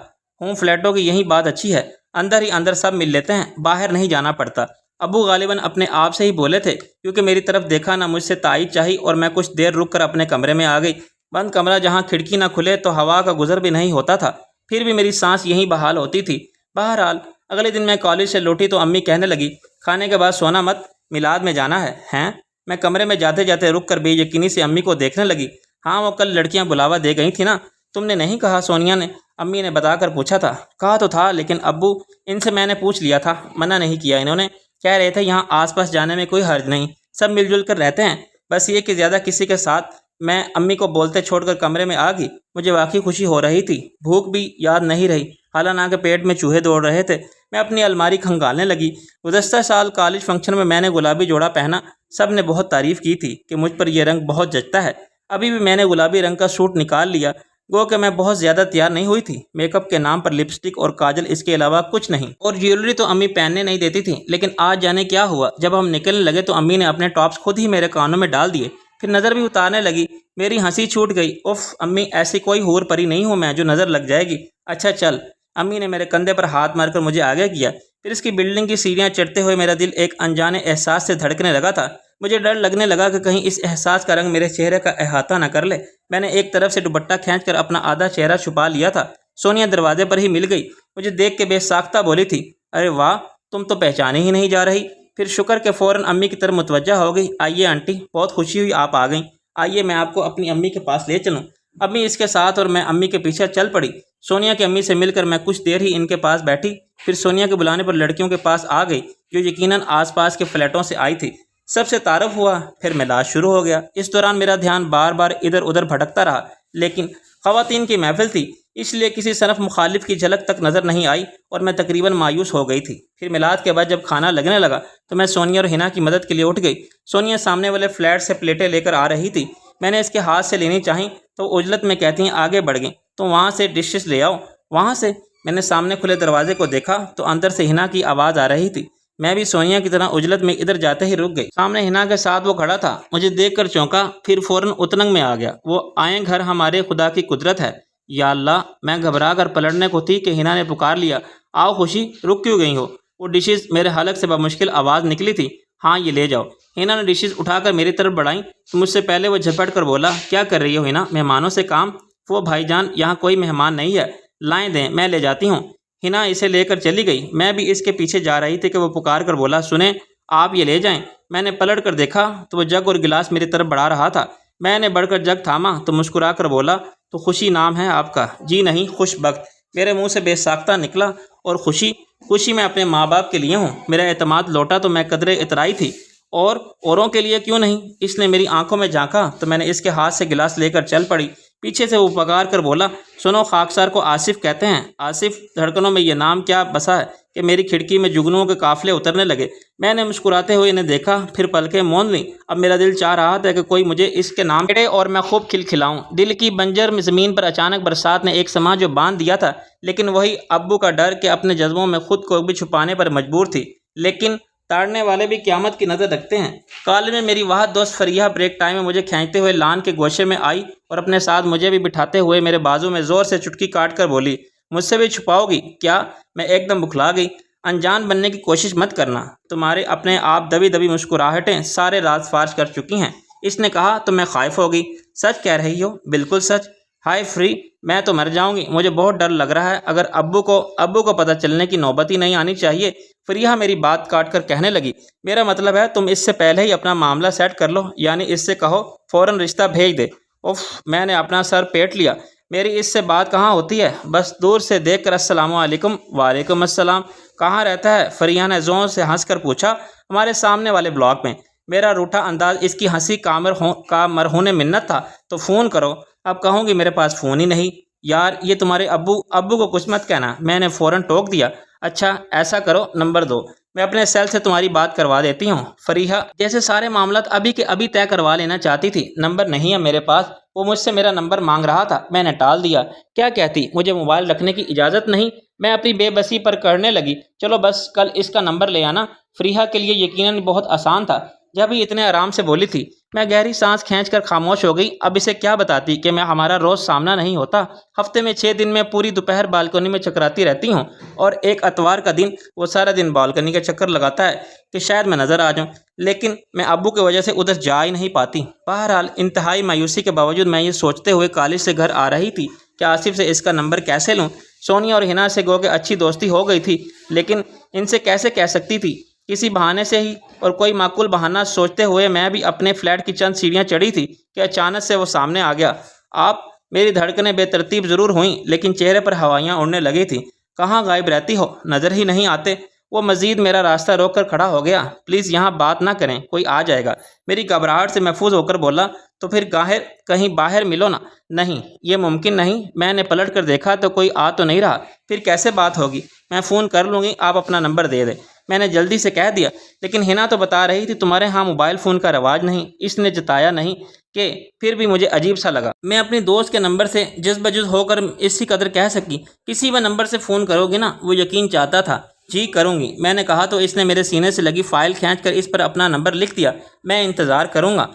فلیٹوں کی یہی بات اچھی ہے، اندر ہی اندر سب مل لیتے ہیں، باہر نہیں جانا پڑتا۔ ابو غالباً اپنے آپ سے ہی بولے تھے، کیونکہ میری طرف دیکھا نہ مجھ سے تائید چاہی اور میں کچھ دیر رک کر اپنے کمرے میں آ گئی۔ بند کمرہ جہاں کھڑکی نہ کھلے تو ہوا کا گزر بھی نہیں ہوتا تھا، پھر بھی میری سانس یہیں بحال ہوتی تھی۔ بہرحال اگلے دن میں کالج سے لوٹی تو امی کہنے لگی، کھانے کے بعد سونا مت، میلاد میں جانا ہے۔ ہیں؟ میں کمرے میں جاتے جاتے رک کر بے یقینی سے امی کو دیکھنے لگی۔ ہاں وہ کل لڑکیاں بلاوا دے گئی تھیں نا، تم نے نہیں کہا سونیا نے؟ امی نے بتا کر پوچھا تھا۔ کہا تو تھا لیکن ابو ان سے میں نے پوچھ لیا تھا، منع نہیں کیا انہوں نے، کہہ رہے تھے یہاں آس پاس جانے میں کوئی حرج نہیں، سب مل جل کر رہتے ہیں، بس یہ کہ زیادہ کسی کے ساتھ۔ میں امی کو بولتے چھوڑ کر کمرے میں آ گئی۔ مجھے واقعی خوشی ہو رہی تھی، بھوک بھی یاد نہیں رہی، حالانکہ پیٹ میں چوہے دوڑ رہے تھے۔ میں اپنی الماری کھنگالنے لگی۔ گزشتہ سال کالج فنکشن میں نے گلابی جوڑا پہنا، سب نے بہت تعریف کی تھی کہ مجھ پر یہ رنگ بہت جچتا ہے۔ ابھی بھی میں نے گلابی رنگ کا سوٹ نکال لیا، گو کہ میں بہت زیادہ تیار نہیں ہوئی تھی۔ میک اپ کے نام پر لپسٹک اور کاجل، اس کے علاوہ کچھ نہیں، اور جیولری تو امی پہننے نہیں دیتی تھی، لیکن آج جانے کیا ہوا، جب ہم نکلنے لگے تو امی نے اپنے ٹاپس خود ہی میرے کانوں میں ڈال دیے، پھر نظر بھی اتارنے لگی۔ میری ہنسی چھوٹ گئی۔ اف امی، ایسی کوئی حور پری نہیں ہوں میں جو نظر لگ جائے گی۔ اچھا چل۔ امی نے میرے کندھے پر ہاتھ مار کر مجھے آگے کیا۔ پھر اس کی بلڈنگ کی سیڑھیاں چڑھتے ہوئے میرا دل ایک انجانے احساس سے دھڑکنے لگا تھا۔ مجھے ڈر لگنے لگا کہ کہیں اس احساس کا رنگ میرے چہرے کا احاطہ نہ کر لے۔ میں نے ایک طرف سے دوپٹہ کھینچ کر اپنا آدھا چہرہ چھپا لیا تھا۔ سونیا دروازے پر ہی مل گئی، مجھے دیکھ کے بے ساختہ بولی تھی، ارے واہ، تم تو پہچانے ہی نہیں جا رہی۔ پھر شکر کہ فوراً امی کی طرف متوجہ ہو گئی۔ آئیے آنٹی، بہت خوشی ہوئی آپ آ گئیں، آئیے میں آپ کو اپنی امی کے پاس لے چلوں۔ امی اس کے ساتھ اور میں امی کے پیچھے چل پڑی۔ سونیا کی امی سے مل کر میں کچھ دیر ہی ان کے پاس بیٹھی، پھر سونیا کے بلانے پر لڑکیوں کے پاس آ گئی جو یقیناً آس پاس کے فلیٹوں سے آئی تھی۔ سب سے تعارف ہوا، پھر میلاد شروع ہو گیا۔ اس دوران میرا دھیان بار بار ادھر ادھر بھٹکتا رہا، لیکن خواتین کی محفل تھی اس لیے کسی صنف مخالف کی جھلک تک نظر نہیں آئی اور میں تقریباً مایوس ہو گئی تھی۔ پھر میلاد کے بعد جب کھانا لگنے لگا تو میں سونیا اور ہنا کی مدد کے لیے اٹھ گئی۔ سونیا سامنے والے فلیٹ سے پلیٹیں لے کر آ رہی تھی، میں نے اس کے ہاتھ سے لینی چاہیں تو عجلت میں کہتی ہیں آگے بڑھ گئیں، تو وہاں سے ڈشز لے آؤ۔ وہاں سے؟ میں نے سامنے کھلے دروازے کو دیکھا تو اندر سے ہنا کی آواز آ رہی تھی۔ میں بھی سونیا کی طرح عجلت میں ادھر جاتے ہی رک گئی۔ سامنے ہنا کے ساتھ وہ کھڑا تھا، مجھے دیکھ کر چونکا، پھر فوراً اتننگ میں آ گیا۔ وہ آئیں گھر ہمارے خدا کی قدرت ہے۔ یا اللہ، میں گھبرا کر پلٹنے کو تھی کہ ہنا نے پکار لیا، آؤ خوشی، رک کیوں گئی ہو؟ وہ ڈشز میرے حلق سے بمشکل آواز نکلی تھی۔ ہاں یہ لے جاؤ۔ ہنا نے ڈشز اٹھا کر میری طرف بڑھائیں تو مجھ سے پہلے وہ جھپٹ کر بولا، کیا کر رہی ہو ہنا، مہمانوں سے کام؟ وہ بھائی جان، یہاں کوئی مہمان نہیں ہے، لائیں دیں، میں لے جاتی ہوں۔ ہنا اسے لے کر چلی گئی۔ میں بھی اس کے پیچھے جا رہی تھی کہ وہ پکار کر بولا، سنیں آپ یہ لے جائیں۔ میں نے پلٹ کر دیکھا تو وہ جگ اور گلاس میری طرف بڑھا رہا تھا۔ میں نے بڑھ کر جگ تھاما تو مسکرا کر بولا، تو خوشی نام ہے آپ کا؟ جی نہیں، خوش بخت، میرے منہ سے بے ساختہ نکلا۔ اور خوشی میں اپنے ماں باپ کے لیے ہوں۔ میرا اعتماد لوٹا تو میں قدرے اترائی تھی، اور اوروں کے لیے کیوں نہیں؟ اس نے میری آنکھوں میں جھانکا تو میں نے اس کے ہاتھ سے گلاس لے کر چل پڑی۔ پیچھے سے وہ پکار کر بولا، سنو، خاکسار کو آصف کہتے ہیں۔ آصف؟ دھڑکنوں میں یہ نام کیا بسا ہے کہ میری کھڑکی میں جگنوؤں کے قافلے اترنے لگے۔ میں نے مسکراتے ہوئے انہیں دیکھا، پھر پلکیں موند لیں۔ اب میرا دل چاہ رہا تھا کہ کوئی مجھے اس کے نام چھیڑے اور میں خوب کھلکھلاؤں۔ دل کی بنجر زمین پر اچانک برسات نے ایک سماں جو باندھ دیا تھا، لیکن وہی ابو کا ڈر کہ اپنے جذبوں میں خود کو بھی چھپانے پر مجبور تھی۔ لیکن تاڑنے والے بھی قیامت کی نظر رکھتے ہیں۔ کالج میں میری واحد دوست فریحہ بریک ٹائم میں مجھے کھینچتے ہوئے لان کے گوشے میں آئی اور اپنے ساتھ مجھے بھی بٹھاتے ہوئے میرے بازو میں زور سے چٹکی کاٹ کر بولی، مجھ سے بھی چھپاؤ گی کیا؟ میں ایک دم بکھلا گئی۔ انجان بننے کی کوشش مت کرنا، تمہارے اپنے آپ دبی دبی مسکراہٹیں سارے راز فاش کر چکی ہیں۔ اس نے کہا تو میں خائف ہو گئی۔ سچ کہہ رہی ہو؟ بالکل سچ۔ ہائے فری، میں تو مر جاؤں گی، مجھے بہت ڈر لگ رہا ہے، اگر ابو کو پتہ چلنے کی نوبت ہی نہیں آنی چاہیے۔ فریحہ میری بات کاٹ کر کہنے لگی، میرا مطلب ہے تم اس سے پہلے ہی اپنا معاملہ سیٹ کر لو، یعنی اس سے کہو فوراً رشتہ بھیج دے۔ اف، میں نے اپنا سر پیٹ لیا، میری اس سے بات کہاں ہوتی ہے، بس دور سے دیکھ کر السلام علیکم۔ وعلیکم السلام۔ کہاں رہتا ہے؟ فریحہ نے زور سے ہنس کر پوچھا۔ ہمارے سامنے والے بلاک میں۔ میرا روٹھا انداز اس کی ہنسی کا مرہون منت تھا۔ تو فون کرو۔ اب کہوں گی میرے پاس فون ہی نہیں۔ یار، یہ تمہارے ابو کو کچھ مت کہنا، میں نے فوراً ٹوک دیا۔ اچھا ایسا کرو، نمبر دو، میں اپنے سیل سے تمہاری بات کروا دیتی ہوں۔ فریحہ جیسے سارے معاملات ابھی کے ابھی طے کروا لینا چاہتی تھی۔ نمبر نہیں ہے میرے پاس، وہ مجھ سے میرا نمبر مانگ رہا تھا، میں نے ٹال دیا۔ کیا کہتی، مجھے موبائل رکھنے کی اجازت نہیں؟ میں اپنی بے بسی پر کرنے لگی، چلو بس کل اس کا نمبر لے آنا۔ فریحہ کے لیے یقیناً بہت آسان تھا جب ہی اتنے آرام سے بولی تھی۔ میں گہری سانس کھینچ کر خاموش ہو گئی۔ اب اسے کیا بتاتی کہ میں ہمارا روز سامنا نہیں ہوتا؟ ہفتے میں 6 دن میں پوری دوپہر بالکنی میں چکراتی رہتی ہوں، اور ایک اتوار کا دن وہ سارا دن بالکنی کا چکر لگاتا ہے کہ شاید میں نظر آ جاؤں، لیکن میں ابو کی وجہ سے ادھر جا ہی نہیں پاتی۔ بہرحال انتہائی مایوسی کے باوجود میں یہ سوچتے ہوئے کالج سے گھر آ رہی تھی کہ آصف سے اس کا نمبر کیسے لوں۔ سونیا اور ہنا سے گو کہ اچھی دوستی ہو گئی تھی، لیکن ان سے کیسے کہہ سکتی تھی؟ کسی بہانے سے ہی، اور کوئی معقول بہانہ سوچتے ہوئے میں بھی اپنے فلیٹ کی چند سیڑھیاں چڑھی تھی کہ اچانک سے وہ سامنے آ گیا۔ آپ؟ میری دھڑکنیں بے ترتیب ضرور ہوئیں، لیکن چہرے پر ہوائیاں اڑنے لگی تھیں۔ کہاں غائب رہتی ہو؟ نظر ہی نہیں آتے۔ وہ مزید میرا راستہ روک کر کھڑا ہو گیا۔ پلیز یہاں بات نہ کریں، کوئی آ جائے گا۔ میری گھبراہٹ سے محفوظ ہو کر بولا، تو پھر کہیں باہر ملو نا۔ نہیں، یہ ممکن نہیں۔ میں نے پلٹ کر دیکھا تو کوئی آ تو نہیں رہا۔ پھر کیسے بات ہوگی؟ میں فون کر لوں گی، آپ اپنا نمبر دے دیں، میں نے جلدی سے کہہ دیا۔ لیکن ہنا تو بتا رہی تھی تمہارے ہاں موبائل فون کا رواج نہیں۔ اس نے جتایا نہیں کہ پھر بھی مجھے عجیب سا لگا۔ میں اپنی دوست کے نمبر سے جز بجز ہو کر اسی قدر کہہ سکی، کسی بھی نمبر سے فون کرو گی نا؟ وہ یقین چاہتا تھا۔ جی کروں گی، میں نے کہا تو اس نے میرے سینے سے لگی فائل کھینچ کر اس پر اپنا نمبر لکھ دیا۔ میں انتظار کروں گا۔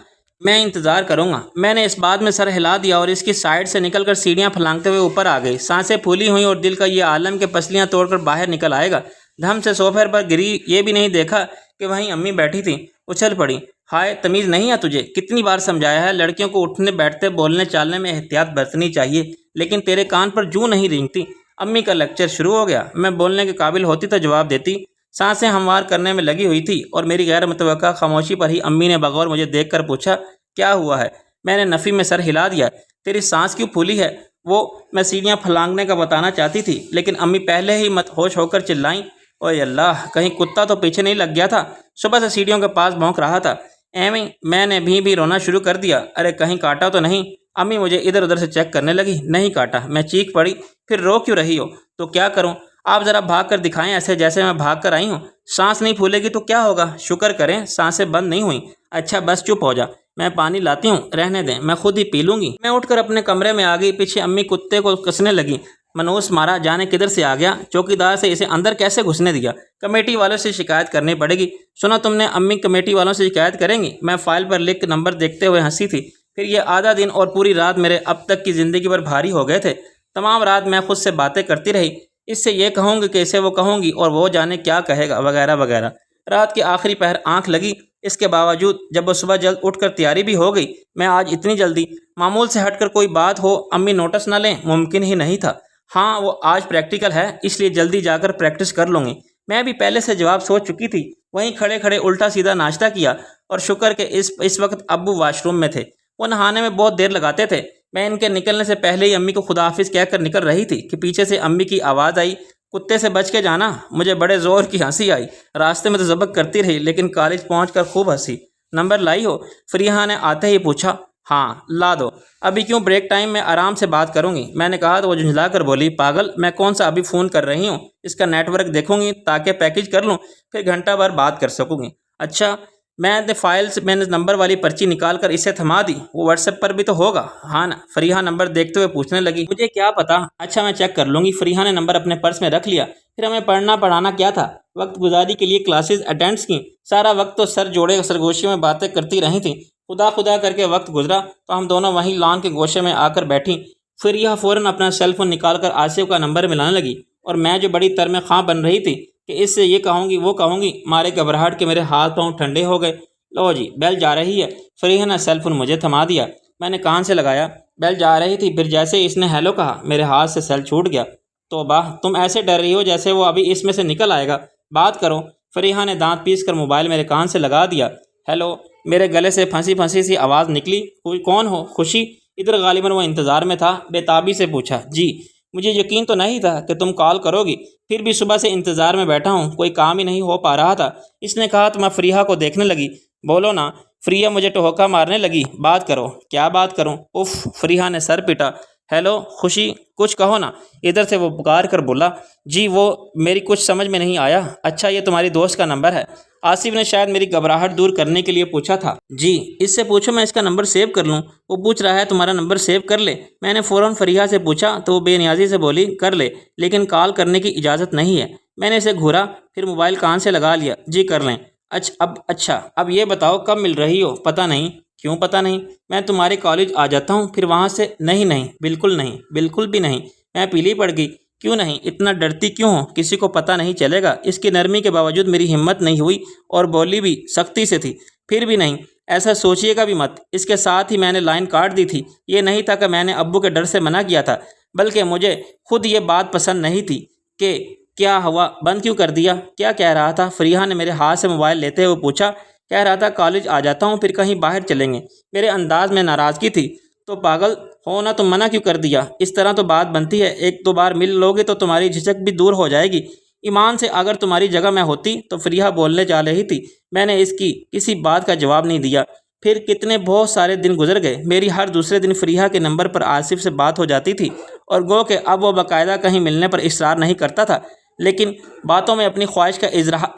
میں نے اس بات میں سر ہلا دیا اور اس کی سائڈ سے نکل کر سیڑھیاں پھلانگتے ہوئے اوپر آ گئی۔ سانسیں پھولی ہوئیں اور دل کا یہ عالم کہ پسلیاں توڑ کر باہر نکل آئے گا۔ دھم سے صوفے پر گری، یہ بھی نہیں دیکھا کہ وہیں امی بیٹھی تھیں۔ اچھل پڑی۔ ہائے، تمیز نہیں ہے تجھے؟ کتنی بار سمجھایا ہے لڑکیوں کو اٹھنے بیٹھتے بولنے چالنے میں احتیاط برتنی چاہیے، لیکن تیرے کان پر جوں نہیں رینگتی۔ امی کا لیکچر شروع ہو گیا۔ میں بولنے کے قابل ہوتی تو جواب دیتی۔ سانسیں ہموار کرنے میں لگی ہوئی تھی اور میری غیر متوقع خاموشی پر ہی امی نے بغور مجھے دیکھ کر پوچھا، کیا ہوا ہے؟ میں نے نفی میں سر ہلا دیا۔ تیری سانس کیوں پھولی ہے؟ وہ میں سیڑھیاں پھلانگنے کا بتانا چاہتی تھی، لیکن امی پہلے ہی مت ہوش ہو کر چلائیں، اوے اللہ، کہیں کتا تو پیچھے نہیں لگ گیا تھا؟ صبح سے سیڑھیوں کے پاس بھونک رہا تھا۔ ایویں میں نے بھی رونا شروع کر دیا۔ ارے کہیں کاٹا تو نہیں؟ امی مجھے ادھر ادھر سے چیک کرنے لگی۔ نہیں کاٹا۔ میں چیخ پڑی۔ پھر رو کیوں رہی ہو؟ تو کیا کروں؟ آپ ذرا بھاگ کر دکھائیں، ایسے جیسے میں بھاگ کر آئی ہوں۔ سانس نہیں پھولے گی تو کیا ہوگا؟ شکر کریں سانسیں بند نہیں ہوئیں۔ اچھا بس چپ ہو جا، میں پانی لاتی ہوں، رہنے دیں، میں خود ہی پی لوں گی۔ میں اٹھ کر اپنے کمرے میں آ گئی۔ پیچھے امی کتے کو کسنے لگی۔ منوس مارا جانے کدھر سے آ گیا، چوکیدار سے اسے اندر کیسے گھسنے دیا؟ کمیٹی والوں سے شکایت کرنی پڑے گی۔ سنا تم نے؟ امی کمیٹی والوں سے شکایت کریں گی؟ میں فائل پر لکھ نمبر دیکھتے ہوئے ہنسی تھی۔ پھر یہ آدھا دن اور پوری رات میرے اب تک کی زندگی پر بھاری ہو گئے تھے۔ تمام رات میں خود سے باتیں کرتی رہی، اس سے یہ کہوں گی کہ اسے وہ کہوں گی، اور وہ جانے کیا کہے گا، وغیرہ وغیرہ۔ رات کے آخری پہر آنکھ لگی۔ اس کے باوجود جب وہ صبح جلد اٹھ کر تیاری بھی ہو گئی، میں آج اتنی جلدی؟ معمول سے ہٹ کر کوئی بات ہو امی نوٹس نہ لیں، ممکن ہی نہیں تھا۔ ہاں وہ آج پریکٹیکل ہے، اس لیے جلدی جا کر پریکٹس کر لوں گی۔ میں بھی پہلے سے جواب سوچ چکی تھی۔ وہیں کھڑے کھڑے الٹا سیدھا ناشتہ کیا، اور شکر کہ اس وقت ابو واش روم میں تھے۔ وہ نہانے میں بہت دیر لگاتے تھے۔ میں ان کے نکلنے سے پہلے ہی امی کو خدا حافظ کہہ کر نکل رہی تھی کہ پیچھے سے امی کی آواز آئی، کتے سے بچ کے جانا۔ مجھے بڑے زور کی ہنسی آئی۔ راستے میں تو ضبط کرتی رہی، لیکن کالج پہنچ کر خوب ہنسی۔ نمبر لائی ہو؟ فریحہ نے آتے ہی پوچھا۔ ہاں لا دو۔ ابھی کیوں؟ بریک ٹائم میں آرام سے بات کروں گی، میں نے کہا تو وہ جھنجھلا کر بولی، پاگل، میں کون سا ابھی فون کر رہی ہوں؟ اس کا نیٹ ورک دیکھوں گی تاکہ پیکج کر لوں، پھر گھنٹہ بھر بات کر سکوں گی۔ اچھا۔ میں نے فائل سے نمبر والی پرچی نکال کر اسے تھما دی۔ وہ واٹس ایپ پر بھی تو ہوگا؟ ہاں نا؟ فریحہ نمبر دیکھتے ہوئے پوچھنے لگی۔ مجھے کیا پتا۔ اچھا میں چیک کر لوں گی۔ فریحہ نے نمبر اپنے پرس میں رکھ لیا۔ پھر ہمیں پڑھنا پڑھانا کیا تھا، وقت گزاری کے لیے کلاسز اٹینڈ کیں۔ سارا وقت تو سر جوڑے سرگوشیوں میں باتیں کرتی رہی تھیں۔ خدا خدا کر کے وقت گزرا تو ہم دونوں وہیں لان کے گوشے میں آ کر بیٹھیں۔ فریحہ فوراً اپنا سیل فون نکال کر آصف کا نمبر ملانے لگی، اور میں جو بڑی ترم خواں بن رہی تھی کہ اس سے یہ کہوں گی وہ کہوں گی، مارے گھبراہٹ کے میرے ہاتھ پاؤں ٹھنڈے ہو گئے۔ لو جی بیل جا رہی ہے۔ فریحہ نے سیل فون مجھے تھما دیا۔ میں نے کان سے لگایا۔ بیل جا رہی تھی، پھر جیسے ہی اس نے ہیلو کہا میرے ہاتھ سے سیل چھوٹ گیا۔ توبہ، تم ایسے ڈر رہی ہو جیسے وہ ابھی اس میں سے نکل آئے گا۔ بات کرو۔ فریحہ نے دانت پیس کر موبائل میرے کان سے لگا دیا۔ ہیلو۔ میرے گلے سے پھنسی پھنسی سی آواز نکلی۔ کون ہو؟ خوشی؟ ادھر غالباً وہ انتظار میں تھا۔ بے تابی سے پوچھا۔ جی۔ مجھے یقین تو نہیں تھا کہ تم کال کرو گی، پھر بھی صبح سے انتظار میں بیٹھا ہوں، کوئی کام ہی نہیں ہو پا رہا تھا۔ اس نے کہا تو میں فریحہ کو دیکھنے لگی۔ بولو نا۔ فریحہ مجھے ٹہوکا مارنے لگی۔ بات کرو۔ کیا بات کروں؟ اف۔ فریحہ نے سر پیٹا۔ ہیلو خوشی، کچھ کہو نا۔ ادھر سے وہ پکار کر بولا۔ جی وہ میری کچھ سمجھ میں نہیں آیا۔ اچھا یہ تمہاری دوست کا نمبر ہے؟ آصف نے شاید میری گھبراہٹ دور کرنے کے لیے پوچھا تھا۔ جی، اس سے پوچھو میں اس کا نمبر سیو کر لوں۔ وہ پوچھ رہا ہے تمہارا نمبر سیو کر لے۔ میں نے فوراً فریحہ سے پوچھا تو وہ بے نیازی سے بولی کر لے، لیکن کال کرنے کی اجازت نہیں ہے۔ میں نے اسے گھورا، پھر موبائل کان سے لگا لیا۔ جی کر لیں۔ اچھا اب یہ بتاؤ کب مل رہی ہو؟ پتہ نہیں۔ کیوں پتہ نہیں؟ میں تمہارے کالج آ جاتا ہوں، پھر وہاں سے۔ نہیں، بالکل بھی نہیں۔ میں پیلی پڑ گئی۔ کیوں نہیں؟ اتنا ڈرتی کیوں ہو؟ کسی کو پتہ نہیں چلے گا۔ اس کی نرمی کے باوجود میری ہمت نہیں ہوئی اور بولی بھی سختی سے تھی۔ پھر بھی نہیں، ایسا سوچیے گا بھی مت۔ اس کے ساتھ ہی میں نے لائن کاٹ دی تھی۔ یہ نہیں تھا کہ میں نے ابو کے ڈر سے منع کیا تھا، بلکہ مجھے خود یہ بات پسند نہیں تھی کہ کیا ہوا بند کیوں کر دیا؟ کیا کہہ رہا تھا؟ فریحہ نے میرے ہاتھ سے موبائل لیتے ہوئے پوچھا۔ کہہ رہا تھا کالج آ جاتا ہوں، پھر کہیں باہر چلیں گے۔ میرے انداز میں ناراضگی تھی۔ تو پاگل ہو نا، تم منع کیوں کر دیا؟ اس طرح تو بات بنتی ہے، ایک دو بار مل لو گے تو تمہاری جھجک بھی دور ہو جائے گی۔ ایمان سے اگر تمہاری جگہ میں ہوتی تو فریحہ بولنے جا رہی تھی۔ میں نے اس کی کسی بات کا جواب نہیں دیا۔ پھر کتنے بہت سارے دن گزر گئے۔ میری ہر دوسرے دن فریحہ کے نمبر پر آصف سے بات ہو جاتی تھی، اور گو کہ اب وہ باقاعدہ کہیں ملنے پر اصرار نہیں کرتا تھا، لیکن باتوں میں اپنی خواہش کا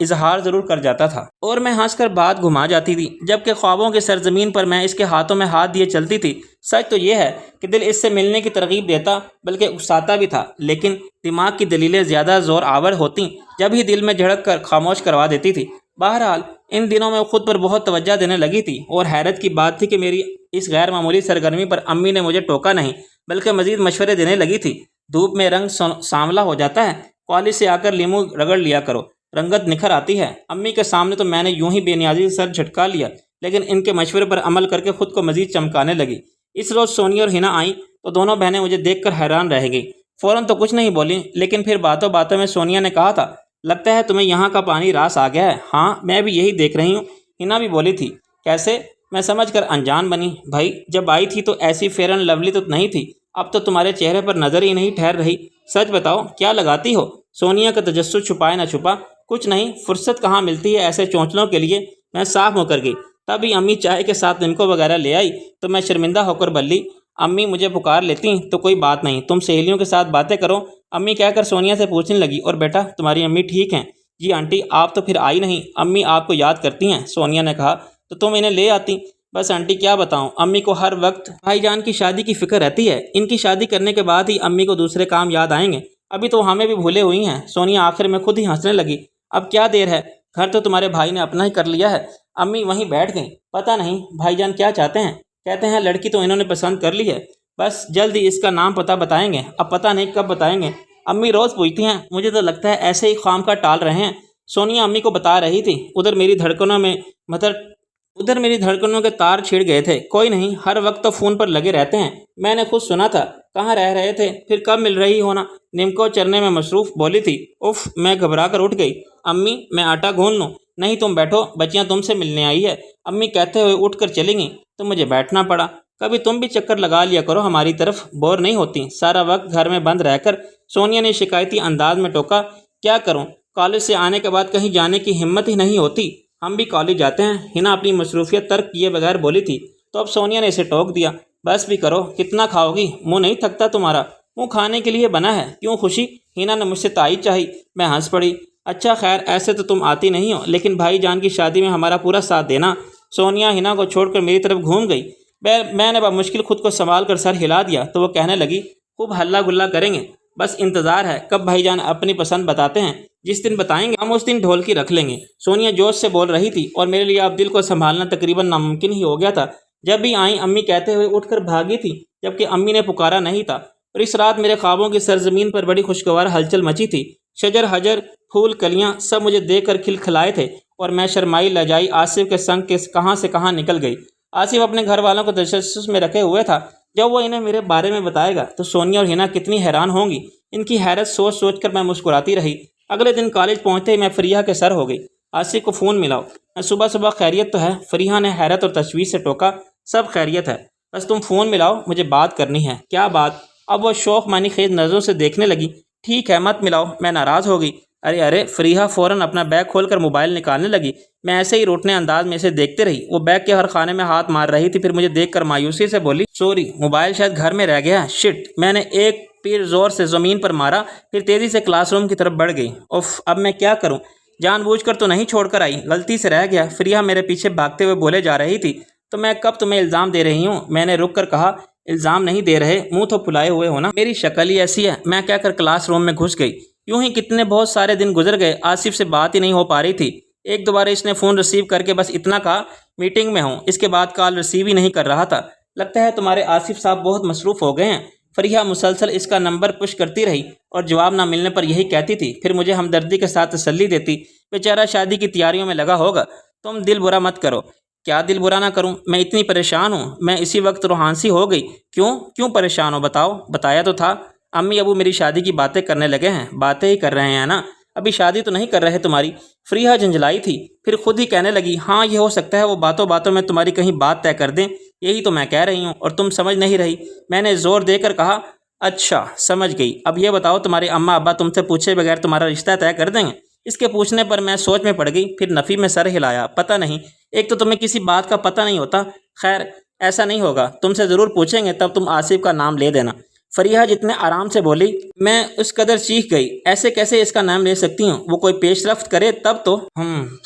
اظہار ضرور کر جاتا تھا، اور میں ہنس کر بات گھما جاتی تھی، جبکہ خوابوں کی سرزمین پر میں اس کے ہاتھوں میں ہاتھ دیے چلتی تھی۔ سچ تو یہ ہے کہ دل اس سے ملنے کی ترغیب دیتا بلکہ اکساتا بھی تھا، لیکن دماغ کی دلیلیں زیادہ زور آور ہوتیں جب ہی دل میں جھڑک کر خاموش کروا دیتی تھی۔ بہرحال ان دنوں میں خود پر بہت توجہ دینے لگی تھی، اور حیرت کی بات تھی کہ میری اس غیر معمولی سرگرمی پر امی نے مجھے ٹوکا نہیں، بلکہ مزید مشورے دینے لگی تھی۔ دھوپ میں رنگ سانولا ہو جاتا ہے، کالج سے آ کر لیمو رگڑ لیا کرو، رنگت نکھر آتی ہے۔ امی کے سامنے تو میں نے یوں ہی بے نیازی سے سر جھٹکا لیا، لیکن ان کے مشورے پر عمل کر کے خود کو مزید چمکانے لگی۔ اس روز سونیا اور ہنا آئیں تو دونوں بہنیں مجھے دیکھ کر حیران رہ گئیں۔ فوراً تو کچھ نہیں بولیں، لیکن پھر باتوں باتوں میں سونیا نے کہا تھا، لگتا ہے تمہیں یہاں کا پانی راس آ گیا ہے۔ ہاں، میں بھی یہی دیکھ رہی ہوں۔ ہنا بھی بولی تھی، کیسے؟ میں سمجھ کر انجان بنی، بھائی جب آئی تھی تو ایسی فیئر اینڈ لولی تو نہیں تھی، اب تو تمہارے چہرے پر نظر ہی نہیں ٹھہر رہی۔ سچ بتاؤ کیا لگاتی ہو؟ سونیا کا تجسس چھپائے نہ چھپا، کچھ نہیں، فرصت کہاں ملتی ہے ایسے چونچلوں کے لیے۔ میں صاف مکر گئی۔ تبھی امی چائے کے ساتھ نمکو وغیرہ لے آئی تو میں شرمندہ ہو کر بلی، امی مجھے پکار لیتی تو کوئی بات نہیں، تم سہیلیوں کے ساتھ باتیں کرو، امی کہہ کر سونیا سے پوچھنے لگی، اور بیٹا تمہاری امی ٹھیک ہیں؟ جی آنٹی، آپ تو پھر آئی نہیں، امی آپ کو یاد کرتی ہیں، سونیا نے کہا۔ تو تم انہیں لے آتی۔ بس آنٹی کیا بتاؤں، امی کو ہر وقت بھائی جان کی شادی کی فکر رہتی ہے، ان کی شادی کرنے کے بعد ہی امی کو دوسرے کام یاد آئیں گے، ابھی تو ہمیں بھی بھولے ہوئی ہیں۔ سونیا آخر میں خود ہی ہنسنے لگی۔ اب کیا دیر ہے، گھر تو تمہارے بھائی نے اپنا ہی کر لیا ہے۔ امی وہیں بیٹھ گئیں۔ پتہ نہیں بھائی جان کیا چاہتے ہیں، کہتے ہیں لڑکی تو انہوں نے پسند کر لی ہے، بس جلد ہی اس کا نام پتہ بتائیں گے، اب پتہ نہیں کب بتائیں گے۔ امی روز پوچھتی ہیں، مجھے تو لگتا ہے ایسے ہی خام کا ٹال رہے ہیں۔ سونیا امی کو بتا رہی تھی، ادھر میری دھڑکنوں کے تار چھڑ گئے تھے۔ کوئی نہیں، ہر وقت تو فون پر لگے رہتے ہیں، میں نے خود سنا تھا، کہاں رہ رہے تھے، پھر کب مل رہی ہونا؟ نمکو چرنے میں مصروف، بولی تھی۔ اف، میں گھبرا کر اٹھ گئی۔ امی میں آٹا گھون لوں؟ نہیں تم بیٹھو، بچیاں تم سے ملنے آئی ہے، امی کہتے ہوئے اٹھ کر چلی گئیں تو مجھے بیٹھنا پڑا۔ کبھی تم بھی چکر لگا لیا کرو ہماری طرف، بور نہیں ہوتی سارا وقت گھر میں بند رہ کر، سونیا نے شکایتی انداز میں ٹوکا۔ کیا کروں، کالج سے آنے کے بعد کہیں جانے کی ہمت ہی نہیں ہوتی، ہم بھی کالج جاتے ہیں، ہنا اپنی مصروفیت ترک کیے بغیر بولی تھی۔ تو اب سونیا نے اسے ٹوک دیا، بس بھی کرو، کتنا کھاؤ گی، منہ نہیں تھکتا تمہارا؟ منہ کھانے کے لیے بنا ہے، کیوں خوشی؟ ہنا نے مجھ سے تائید چاہی، میں ہنس پڑی۔ اچھا خیر، ایسے تو تم آتی نہیں ہو، لیکن بھائی جان کی شادی میں ہمارا پورا ساتھ دینا۔ سونیا ہنا کو چھوڑ کر میری طرف گھوم گئی۔ میں نے بمشکل خود کو سنبھال کر سر ہلا دیا تو وہ کہنے لگی، خوب ہلہ گلا کریں گے، بس انتظار ہے کب بھائی جان اپنی پسند بتاتے ہیں، جس دن بتائیں گے ہم اس دن ڈھولکی رکھ لیں گے۔ سونیا جوش سے بول رہی تھی، اور میرے لیے اب دل کو سنبھالنا تقریباً ناممکن ہی ہو گیا تھا۔ جب بھی آئیں امی کہتے ہوئے اٹھ کر بھاگی تھی، جبکہ امی نے پکارا نہیں تھا، اور اس رات میرے خوابوں کی سرزمین پر بڑی خوشگوار ہلچل مچی تھی۔ شجر حجر، پھول کلیاں سب مجھے دیکھ کر کھلکھلائے تھے، اور میں شرمائی لجائی آصف کے سنگ کے کہاں سے کہاں نکل گئی۔ آصف اپنے گھر والوں کو تجسس میں رکھے ہوئے تھا، جب وہ انہیں میرے بارے میں بتائے گا تو سونیا اور ہنا کتنی حیران ہوں گی۔ ان کی حیرت سوچ سوچ کر میں مسکراتی رہی۔ اگلے دن کالج پہنچتے ہی میں فریحہ کے سر ہو گئی۔ آصف کو فون ملاؤ، میں صبح خیریت تو ہے؟ فریحہ نے حیرت اور تشویش سے ٹوکا، سب خیریت ہے، بس تم فون ملاؤ، مجھے بات کرنی ہے۔ کیا بات؟ اب وہ شوق مانی خیز نظروں سے دیکھنے لگی۔ ٹھیک ہے مت ملاؤ، میں ناراض ہو گئی۔ ارے فریحہ فوراً اپنا بیگ کھول کر موبائل نکالنے لگی۔ میں ایسے ہی روٹنے انداز میں اسے دیکھتے رہی۔ وہ بیگ کے ہر خانے میں ہاتھ مار رہی تھی، پھر مجھے دیکھ کر مایوسی سے بولی، سوری، موبائل شاید گھر میں رہ گیا، شٹ۔ میں نے ایک پیر زور سے زمین پر مارا، پھر تیزی سے کلاس روم کی طرف بڑھ گئی۔ اف، اب میں کیا کروں؟ جان بوجھ کر تو نہیں چھوڑ کر آئی، غلطی سے رہ گیا۔ فریحہ میرے پیچھے بھاگتے ہوئے بولے جا رہی تھی۔ تو میں کب تمہیں الزام دے رہی ہوں؟ میں نے رک کر کہا۔ الزام نہیں دے رہے، منہ تو پھلائے ہوئے ہو نا۔ میری شکل ہی ایسی ہے، میں کہہ کر کلاس روم میں گھس گئی۔ یوں ہی کتنے بہت سارے دن گزر گئے، آصف سے بات ہی نہیں ہو پا رہی تھی۔ ایک دوبارہ اس نے فون ریسیو کر کے بس اتنا کہا، میٹنگ میں ہوں۔ اس کے بعد کال ریسیو ہی نہیں کر رہا تھا۔ لگتا ہے تمہارے آصف صاحب بہت مصروف ہو گئے ہیں۔ فریحہ مسلسل اس کا نمبر پش کرتی رہی اور جواب نہ ملنے پر یہی کہتی تھی، پھر مجھے ہمدردی کے ساتھ تسلی دیتی، بیچارہ شادی کی تیاریوں میں لگا ہوگا، تم دل برا مت کرو۔ کیا دل برا نہ کروں؟ میں اتنی پریشان ہوں۔ میں اسی وقت روحانسی ہو گئی۔ کیوں پریشان ہو؟ بتاؤ۔ بتایا تو تھا، امی ابو میری شادی کی باتیں کرنے لگے ہیں۔ باتیں ہی کر رہے ہیں نا، ابھی شادی تو نہیں کر رہے تمہاری؟ فریحہ جھنجھلائی تھی، پھر خود ہی کہنے لگی، ہاں یہ ہو سکتا ہے وہ باتوں باتوں میں تمہاری کہیں بات طے کر دیں، یہی تو میں کہہ رہی ہوں اور تم سمجھ نہیں رہی۔ میں نے زور دے کر کہا، اچھا سمجھ گئی۔ اب یہ بتاؤ تمہارے اماں ابا تم سے پوچھے بغیر تمہارا رشتہ طے کر دیں گے؟ اس کے پوچھنے پر میں سوچ میں پڑ گئی، پھر نفی میں سر ہلایا۔ پتہ نہیں، ایک تو تمہیں کسی بات کا پتہ نہیں ہوتا۔ خیر ایسا نہیں ہوگا، تم سے ضرور پوچھیں گے، تب تم آصف کا نام لے دینا۔ فریحہ جتنے آرام سے بولی، میں اس قدر چیخ گئی، ایسے کیسے اس کا نام لے سکتی ہوں؟ وہ کوئی پیش رفت کرے تب تو۔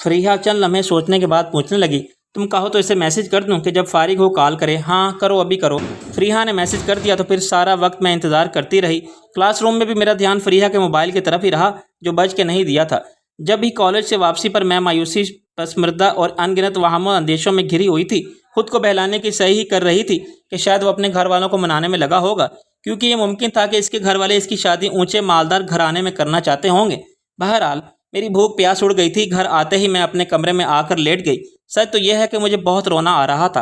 فریحہ چند لمحے سوچنے کے بعد پوچھنے لگی، تم کہو تو اسے میسج کر دوں کہ جب فارغ ہو کال کرے؟ ہاں کرو، ابھی کرو۔ فریحہ نے میسج کر دیا تو پھر سارا وقت میں انتظار کرتی رہی۔ کلاس روم میں بھی میرا دھیان فریحہ کے موبائل کی طرف ہی رہا جو بج کے نہیں دیا تھا۔ جب ہی کالج سے واپسی پر میں مایوسی، پسمردہ اور ان گنت وہم و اندیشوں میں گھری ہوئی تھی۔ خود کو بہلانے کی صحیح کر رہی تھی کہ شاید وہ اپنے گھر والوں کو منانے میں لگا ہوگا، کیونکہ یہ ممکن تھا کہ اس کے گھر والے اس کی شادی اونچے مالدار گھرانے میں کرنا چاہتے ہوں گے۔ بہرحال میری بھوک پیاس اڑ گئی تھی۔ گھر آتے ہی میں اپنے کمرے میں آ کر لیٹ گئی۔ سچ تو یہ ہے کہ مجھے بہت رونا آ رہا تھا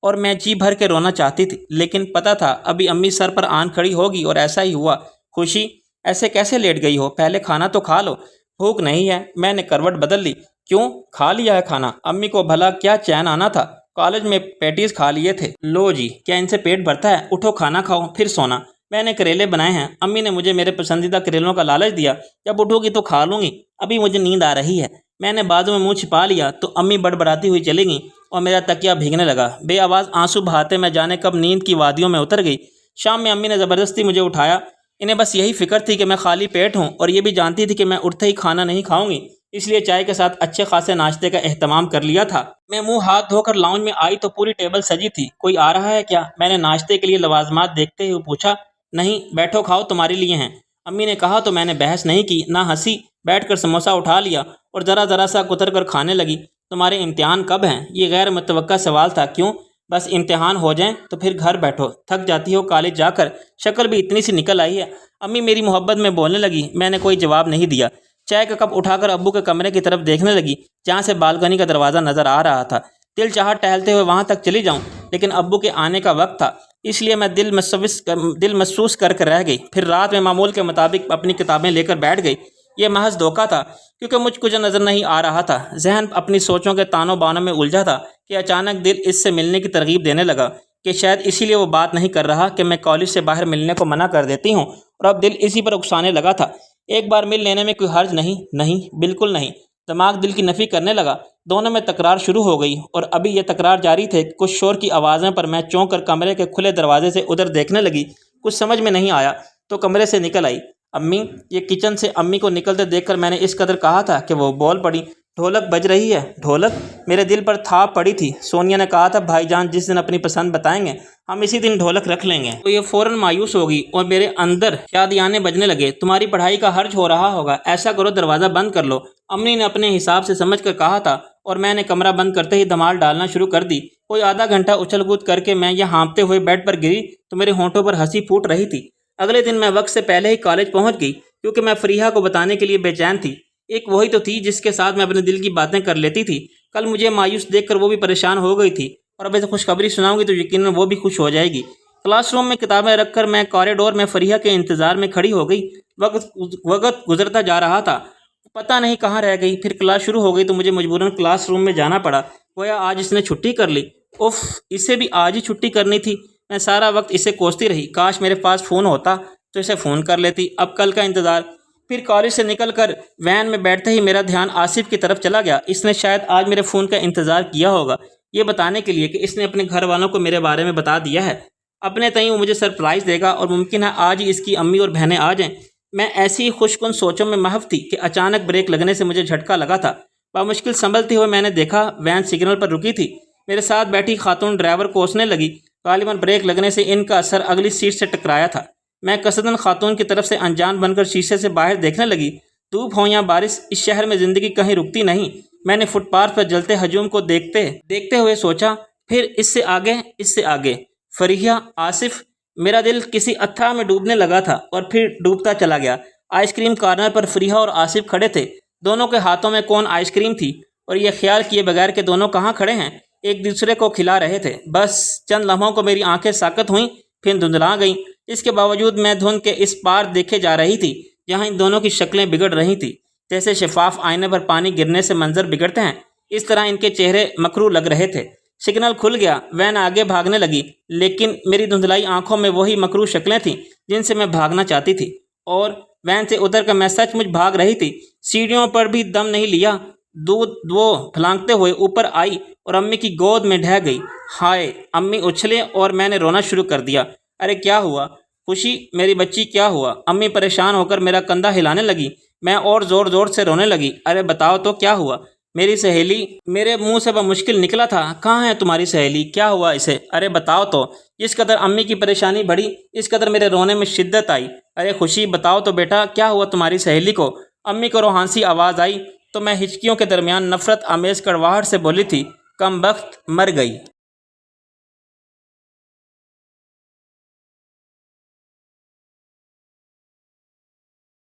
اور میں جی بھر کے رونا چاہتی تھی، لیکن پتہ تھا ابھی امی سر پر آن کھڑی ہوگی اور ایسا ہی ہوا۔ خوشی ایسے کیسے لیٹ گئی ہو؟ پہلے کھانا تو کھا لو۔ بھوک نہیں ہے۔ میں نے کروٹ بدل لی۔ کیوں؟ کھا لیا ہے کھانا؟ امی کو بھلا کیا چین آنا تھا؟ کالج میں پیٹیز کھا لیے تھے۔ لو جی، کیا ان سے پیٹ بھرتا ہے؟ اٹھو کھانا کھاؤ پھر سونا۔ میں نے کریلے بنائے ہیں، امی نے مجھے میرے پسندیدہ کریلوں کا لالچ دیا، جب اٹھو گی تو کھا لوں گی، ابھی مجھے نیند آ رہی ہے۔ میں نے بازو میں منہ چھپا لیا تو امی بڑبڑاتی ہوئی چلی گئیں اور میرا تکیہ بھیگنے لگا۔ بے آواز آنسو بہاتے میں جانے کب نیند کی وادیوں میں اتر گئی۔ شام میں امی نے زبردستی مجھے اٹھایا۔ انہیں بس یہی فکر تھی کہ میں خالی پیٹ ہوں، اور یہ بھی جانتی تھی کہ میں اٹھتے ہی کھانا نہیں کھاؤں گی، اس لیے چائے کے ساتھ اچھے خاصے ناشتے کا اہتمام کر لیا تھا۔ میں منہ ہاتھ دھو کر لاؤنج میں آئی تو پوری ٹیبل سجی تھی۔ کوئی آ رہا ہے کیا؟ میں نے ناشتے کے لیے لوازمات دیکھتے ہوئے پوچھا۔ نہیں، بیٹھو کھاؤ، تمہارے لیے ہیں، امی نے کہا تو میں نے بحث نہیں کی، نہ ہنسی، بیٹھ کر سموسہ اٹھا لیا اور ذرا سا کتر کر کھانے لگی۔ تمہارے امتحان کب ہیں؟ یہ غیر متوقع سوال تھا۔ کیوں؟ بس امتحان ہو جائیں تو پھر گھر بیٹھو، تھک جاتی ہو کالج جا کر، شکل بھی اتنی سی نکل آئی ہے۔ امی میری محبت میں بولنے لگی۔ میں نے کوئی جواب نہیں دیا۔ چائے کا کپ اٹھا کر ابو کے کمرے کی طرف دیکھنے لگی جہاں سے بالکنی کا دروازہ نظر آ رہا تھا۔ دل چاہا ٹہلتے ہوئے وہاں تک چلی جاؤں، لیکن ابو کے آنے کا وقت تھا، اس لیے میں دل محسوس کر رہ گئی۔ پھر رات میں معمول کے مطابق اپنی کتابیں لے کر بیٹھ گئی۔ یہ محض دھوکہ تھا، کیونکہ مجھ کچھ نظر نہیں آ رہا تھا۔ ذہن اپنی سوچوں کے تانوں بانوں میں الجھا تھا کہ اچانک دل اس سے ملنے کی ترغیب دینے لگا کہ شاید اسی لیے وہ بات نہیں کر رہا کہ میں کالج سے باہر ملنے کو منع کر دیتی ہوں، اور اب دل اسی پر اکسانے لگا تھا۔ ایک بار مل لینے میں کوئی حرج نہیں، بالکل نہیں۔ دماغ دل کی نفی کرنے لگا۔ دونوں میں تکرار شروع ہو گئی، اور ابھی یہ تکرار جاری تھے کہ کچھ شور کی آوازیں پر میں چونک کر کمرے کے کھلے دروازے سے ادھر دیکھنے لگی۔ کچھ سمجھ میں نہیں آیا تو کمرے سے نکل آئی۔ امی، یہ کچن سے امی کو نکلتے دیکھ کر میں نے اس قدر کہا تھا کہ وہ بول پڑی، ڈھولک بج رہی ہے۔ ڈھولک؟ میرے دل پر تھاپ پڑی تھی۔ سونیا نے کہا تھا بھائی جان جس دن اپنی پسند بتائیں گے ہم اسی دن ڈھولک رکھ لیں گے۔ تو یہ فوراً مایوس ہوگی اور میرے اندر شادیانے بجنے لگے۔ تمہاری پڑھائی کا حرج ہو رہا ہوگا، ایسا کرو دروازہ بند کر لو، امی نے اپنے حساب سے سمجھ کر کہا تھا، اور میں نے کمرہ بند کرتے ہی دھمال ڈالنا شروع کر دی۔ کوئی آدھا گھنٹہ اچھل کود کر کے میں یہ ہانپتے ہوئے بیڈ پر گری تو میرے ہونٹوں پر ہنسی پھوٹ رہی تھی۔ اگلے دن میں وقت سے پہلے ہی کالج پہنچ گئی، کیونکہ میں فریحہ کو بتانے کے لیے بے چین تھی۔ ایک وہی تو تھی جس کے ساتھ میں اپنے دل کی باتیں کر لیتی تھی۔ کل مجھے مایوس دیکھ کر وہ بھی پریشان ہو گئی تھی، اور اب اسے خوشخبری سناؤں گی تو یقیناً وہ بھی خوش ہو جائے گی۔ کلاس روم میں کتابیں رکھ کر میں کوریڈور میں فریحہ کے انتظار میں کھڑی ہو گئی۔ وقت گزرتا جا رہا تھا، پتہ نہیں کہاں رہ گئی۔ پھر کلاس شروع ہو گئی تو مجھے مجبوراً کلاس روم میں جانا پڑا۔ گویا آج اس نے چھٹی کر لی۔ اف، اسے بھی آج ہی چھٹی کرنی تھی۔ میں سارا وقت اسے کوستی رہی، کاش میرے پاس فون ہوتا تو اسے فون کر لیتی۔ اب کل کا انتظار۔ پھر کالج سے نکل کر وین میں بیٹھتے ہی میرا دھیان آصف کی طرف چلا گیا۔ اس نے شاید آج میرے فون کا انتظار کیا ہوگا، یہ بتانے کے لیے کہ اس نے اپنے گھر والوں کو میرے بارے میں بتا دیا ہے۔ اپنے تئیں وہ مجھے سرپرائز دے گا، اور ممکن ہے آج ہی اس کی امی اور بہنیں آ جائیں۔ میں ایسی ہی خوش کن سوچوں میں محو تھی کہ اچانک بریک لگنے سے مجھے جھٹکا لگا تھا۔ بامشکل سنبھلتے ہوئے میں نے دیکھا وین سگنل پر رکی تھی۔ میرے ساتھ بیٹھی خاتون ڈرائیور کوسنے لگی۔ غالباً بریک لگنے سے ان کا اثر اگلی سیٹ سے ٹکرایا تھا۔ میں قصداً خاتون کی طرف سے انجان بن کر شیشے سے باہر دیکھنے لگی۔ دھوپ ہو یا بارش، اس شہر میں زندگی کہیں رکتی نہیں۔ میں نے فٹ پاتھ پر جلتے ہجوم کو دیکھتے ہوئے سوچا، پھر اس سے آگے، اس سے آگے، فریحہ، آصف۔ میرا دل کسی اتھاہ میں ڈوبنے لگا تھا اور پھر ڈوبتا چلا گیا۔ آئس کریم کارنر پر فریحہ اور آصف کھڑے تھے۔ دونوں کے ہاتھوں میں کون آئس کریم تھی، اور یہ خیال کیے بغیر کہ دونوں کہاں کھڑے ہیں، ایک دوسرے کو کھلا رہے تھے۔ بس چند لمحوں کو میری آنکھیں ساکت ہوئیں، پھر دھندلا گئیں۔ اس کے باوجود میں دھند کے اس پار دیکھے جا رہی تھی جہاں ان دونوں کی شکلیں بگڑ رہی تھیں۔ جیسے شفاف آئینے پر پانی گرنے سے منظر بگڑتے ہیں، اس طرح ان کے چہرے مکروہ لگ رہے تھے۔ سگنل کھل گیا، وین آگے بھاگنے لگی، لیکن میری دھندلائی آنکھوں میں وہی مکروہ شکلیں تھیں جن سے میں بھاگنا چاہتی تھی۔ اور وین سے اتر کر میں سچ مچ بھاگ رہی تھی۔ سیڑھیوں پر بھی دم نہیں لیا، وہ پھلانگتے ہوئے اوپر آئی اور امی کی گود میں ڈھہ گئی۔ ہائے! امی اچھلے اور میں نے رونا شروع کر دیا۔ ارے کیا ہوا؟ خوشی میری بچی، کیا ہوا؟ امی پریشان ہو کر میرا کندھا ہلانے لگی۔ میں اور زور سے رونے لگی۔ ارے بتاؤ تو کیا ہوا؟ میری سہیلی، میرے منہ سے بمشکل نکلا تھا، کہاں ہے تمہاری سہیلی؟ کیا ہوا اسے؟ ارے بتاؤ تو۔ جس قدر امی کی پریشانی بڑھی، اس قدر میرے رونے میں شدت آئی۔ ارے خوشی بتاؤ تو بیٹا، کیا ہوا تمہاری سہیلی کو؟ امی کو روحانسی آواز آئی تو میں ہچکیوں کے درمیان نفرت آمیز کڑواہٹ سے بولی تھی، کم بخت، مر گئی۔